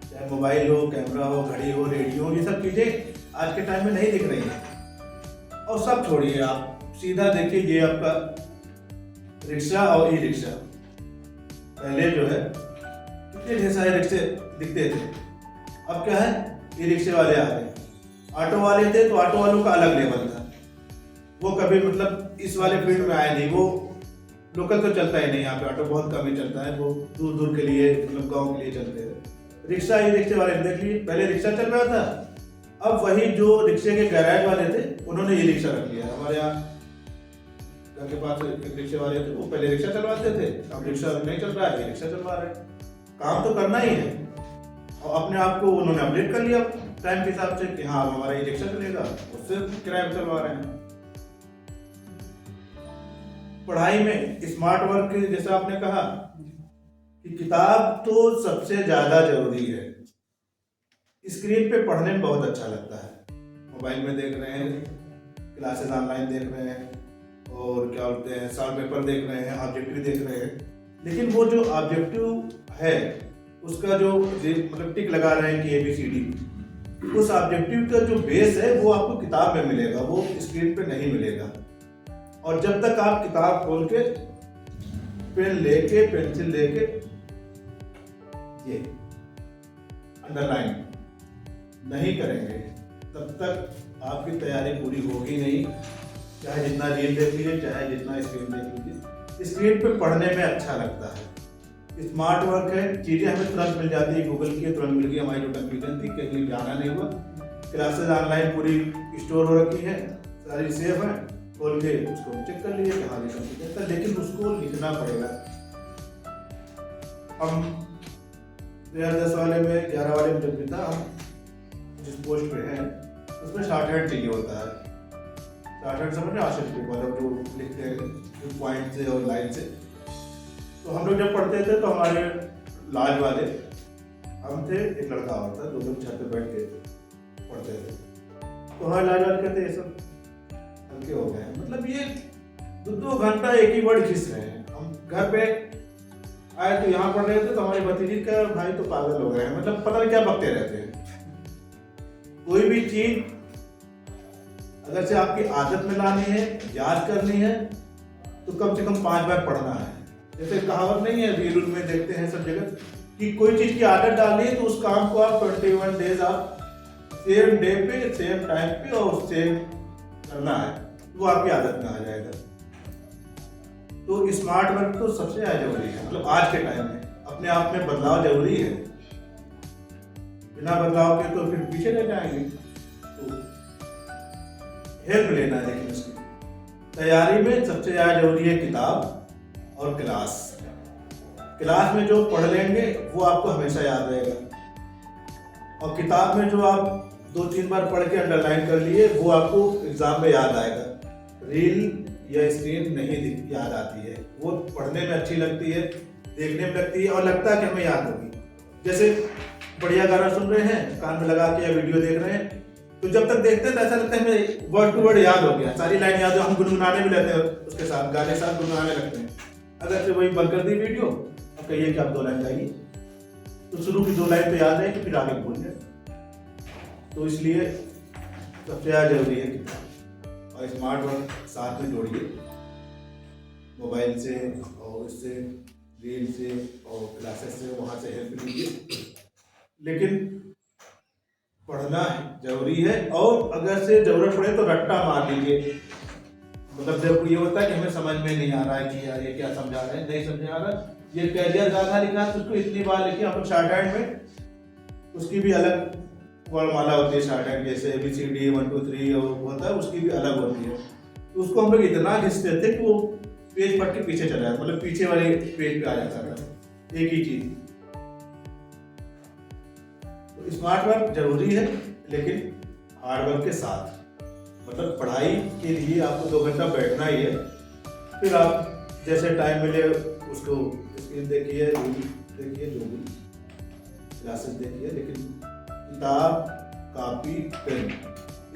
Speaker 1: चाहे मोबाइल हो, कैमरा हो, घड़ी हो, रेडियो हो, ये सब चीज़ें आज के टाइम में नहीं दिख रही हैं। और सब छोड़िए, आप सीधा देखिए, ये आपका रिक्शा और ई रिक्शा, पहले जो है कितने ढेर सारे रिक्शे दिखते थे, अब क्या है, ई रिक्शे वाले आ गए। ऑटो वाले थे तो ऑटो वालों का अलग लेवल था, वो कभी मतलब इस वाले फील्ड में आए नहीं, वो लोकल तो चलता ही नहीं, यहाँ पे ऑटो बहुत कम ही चलता है, वो दूर दूर के लिए, मतलब गाँव के लिए चलते हैं। रिक्शा ई रिक्शे वाले देख लीजिए, पहले रिक्शा चल रहा था, अब वही जो रिक्शे के गैराज वाले थे उन्होंने ई रिक्शा रख लिया। हमारे यहाँ घर के पास एक रिक्शे वाले थे, वो पहले रिक्शा चलवाते थे, अब रिक्शा नहीं चल रहा है, ये रिक्शा चलवा रहे हैं। काम तो करना ही है, और अपने आप को उन्होंने अपडेट कर लिया टाइम के हिसाब से कि हाँ अब हमारा ये रिक्शा चलेगा, उससे किराए पर चलवा रहे हैं। पढ़ाई में स्मार्ट वर्क, जैसा आपने कहा कि किताब तो सबसे ज्यादा जरूरी है। स्क्रीन पे पढ़ने में बहुत अच्छा लगता है, मोबाइल में देख रहे हैं, क्लासेस ऑनलाइन देख रहे हैं, और क्या बोलते हैं, सॉल्व पेपर देख रहे हैं, ऑब्जेक्टिव देख रहे हैं, लेकिन वो जो ऑब्जेक्टिव है उसका जो मतलब टिक लगा रहे हैं कि ABCD, उस ऑब्जेक्टिव का जो बेस है वो आपको किताब में मिलेगा, वो स्क्रीन पे नहीं मिलेगा। और जब तक आप किताब खोल के पेन लेके, पेंसिल लेके, ये अंडरलाइन नहीं करेंगे, तब तक आपकी तैयारी पूरी होगी नहीं। चाहे जितना रील देख लीजिए, चाहे जितना स्क्रीन देख लीजिए, स्क्रीन पे पढ़ने में अच्छा लगता है। स्मार्ट वर्क है, चीज़ें हमें तुरंत मिल जाती है, गूगल की तुरंत मिल गई, हमारी जो कंफ्यूजन थी, कहीं जाना नहीं हुआ। क्लासेस ऑनलाइन पूरी स्टोर हो रखी है, सारी सेफ है, खोल के उसको चेक कर लीजिए कि हाँ ये कंप्यूटर था, लेकिन उसको लिखना पड़ेगा। हम 2010 वाले में, 11 वाले में जब भी था, हम जिस पोस्ट पे हैं उसमें शॉर्ट हैंड चाहिए होता है। शॉर्ट हैंड समझ में आशा मतलब जो लिखते हैं जो पॉइंट से और लाइन से। तो हम लोग जब पढ़ते थे तो हमारे लाज वाले हम थे, एक लड़का और था, 2 लोग छत पे बैठ के पढ़ते थे। तो हमारे लाज वाले कहते ये सब हल्के हो गए हैं, मतलब ये 2 घंटा एक ही वर्ड खींच रहे हैं। हम घर पे आए तो यहाँ पढ़ रहे थे, तो हमारी भतीजी का भाई तो पागल हो गए हैं, मतलब पता नहीं क्या बकते रहते हैं। कोई भी चीज अगर से आपकी आदत में लानी है, याद करनी है, तो कम से कम 5 बार पढ़ना है। जैसे कहावत नहीं है, रील में देखते हैं सब जगह कि कोई चीज की आदत डालनी है तो उस काम को आप 21 डेज आप सेम डे पे, सेम टाइम पे और सेम करना है, वो आपकी आदत में आ जाएगा। तो स्मार्ट वर्क तो सबसे ज्यादा जरूरी है, मतलब आज के टाइम में अपने आप में बदलाव जरूरी है। बिना बदलाव के तो फिर पीछे रह जाएंगे। तो हेल्प लेना है, लेकिन उसकी तैयारी में सबसे ज्यादा जरूरी है किताब और क्लास। क्लास में जो पढ़ लेंगे वो आपको हमेशा याद रहेगा, और किताब में जो आप 2-3 बार पढ़ के अंडरलाइन कर लिए वो आपको एग्जाम में याद आएगा। रील या स्क्रीन नहीं याद आती है, वो पढ़ने में अच्छी लगती है, देखने में लगती है, और लगता है कि हमें याद होगी। जैसे बढ़िया गाना सुन रहे हैं, कान में लगा के या वीडियो देख रहे हैं, तो जब तक देखते हैं तो ऐसा लगता है हमें वर्ड टू वर्ड याद हो गया, सारी लाइन याद हो, हम गुनगुनाने भी लगते हैं, उसके साथ गाने साथ गुनगुनाने लगते हैं। अगर से वही बंद कर दी वीडियो, अब कहिए कि आप 2 लाइन गाइए, तो शुरू की 2 लाइन तो याद रहेगी, फिर आगे भूल जाए। तो इसलिए सबसे ज़्यादा जरूरी है किताब और स्मार्ट वर्क साथ में जोड़िए, मोबाइल से और इससे, रील से और क्लासेस से, वहाँ से हेल्प लीजिए, लेकिन पढ़ना जरूरी है। और अगर से जरूरत पड़े तो रट्टा मार लीजिए, मतलब जब ये होता है कि हमें समझ में नहीं आ रहा है कि यार ये क्या समझा रहे हैं, नहीं समझ आ रहा, ये कैरियर गाथा लिखा है तो उसको इतनी बार लिखिए, हम लोग शॉर्ट हैंड में उसकी भी अलग वर्णमाला होती है स्टार्टिंग, जैसे ABCD 1 2 3 और होता है, उसकी भी अलग होती है। तो उसको हम लोग इतना घिसते थे कि वो पेज फट के पीछे चला जाता, मतलब पीछे वाले पेज पे आ जाता था एक ही चीज। तो स्मार्ट वर्क जरूरी है, लेकिन हार्ड वर्क के साथ। मतलब पढ़ाई के लिए आपको 2 घंटा बैठना ही है, फिर आप जैसे टाइम मिले उसको स्क्रीन देखिए, देखिए, जो भी क्लासेस देखिए, लेकिन किताब, कॉपी, पेन,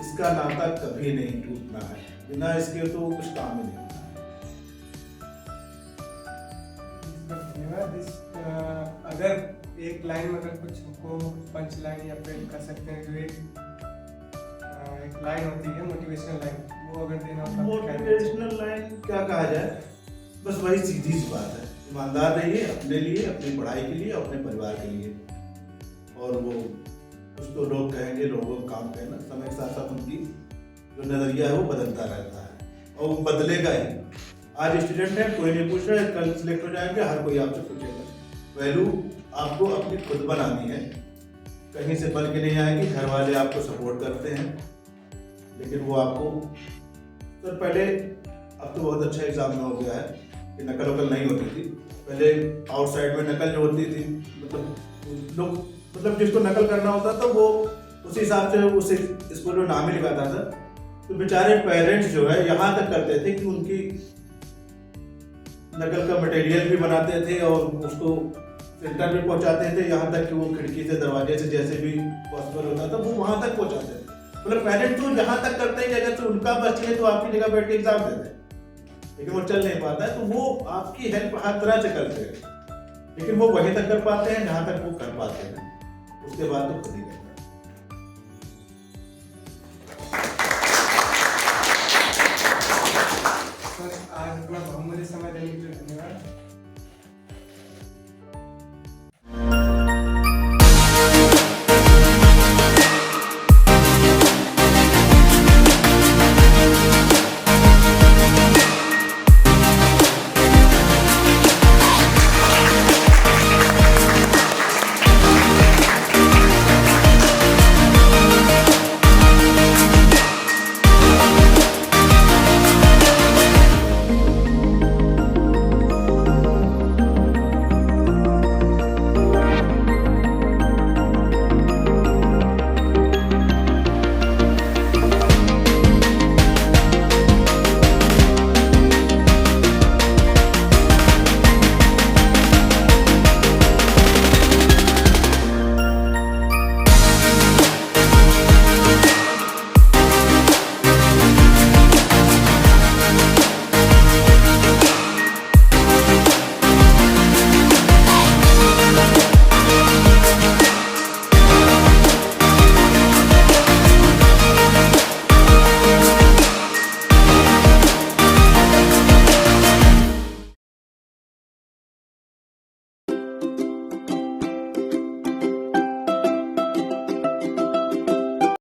Speaker 1: इसका नाता कभी नहीं टूटना है। बिना इसके तो कुछ काम ही नहीं।
Speaker 2: धन्यवाद। अगर एक लाइन में अगर कुछ हमको पंच लाइन या फिर कह सकते हैं जो एक लाइन होती है मोटिवेशनल लाइन, वो अगर देना हो तो आप क्या देना चाहेंगे?
Speaker 1: मोटिवेशनल लाइन क्या कहा जाए, बस वही सीधी सी बात है, ईमानदार रहिए अपने लिए, अपनी पढ़ाई के लिए, अपने परिवार के लिए। और वो कुछ तो लोग कहेंगे, लोगों का काम कहना, समय के साथ साथ उनकी जो नजरिया है वो बदलता रहता है और वो बदलेगा ही। आज स्टूडेंट है, कोई नहीं पूछ रहा है, कल सिलेक्ट हो जाएंगे, हर कोई आपसे पूछेगा। वैल्यू आपको अपनी खुद बनानी है, कहीं से बन के नहीं आएगी। घर वाले आपको सपोर्ट करते हैं, लेकिन वो आपको तो पहले, अब तो बहुत अच्छा एग्जाम में हो गया है कि नकल वकल नहीं होती थी। पहले आउटसाइड में नकल जो होती थी, मतलब लोग, मतलब जिसको नकल करना होता था वो उसी हिसाब से उस स्कूल में नाम ही लिखाता था। तो बेचारे पेरेंट्स जो है यहाँ तक करते थे कि उनकी नकल का मटेरियल भी बनाते थे और उसको सेंटर में पहुँचाते थे, यहाँ तक कि वो खिड़की से, दरवाजे से, जैसे भी पॉसिबल होता था वो वहाँ तक पहुँचाते थे। मतलब पेरेंट्स तो यहाँ तक करते हैं कि अगर तो उनका बच्चे है तो आपकी जगह बैठ के एग्जाम देते हैं, लेकिन वो चल नहीं पाता है, तो वो आपकी हेल्प हर तरह से करते हैं, लेकिन वो वहीं तक कर पाते हैं जहाँ तक वो कर पाते हैं, उसके बाद तो खुद ही करना है।
Speaker 2: सर, आज अपना बहुमूल्य समय देने के लिए धन्यवाद।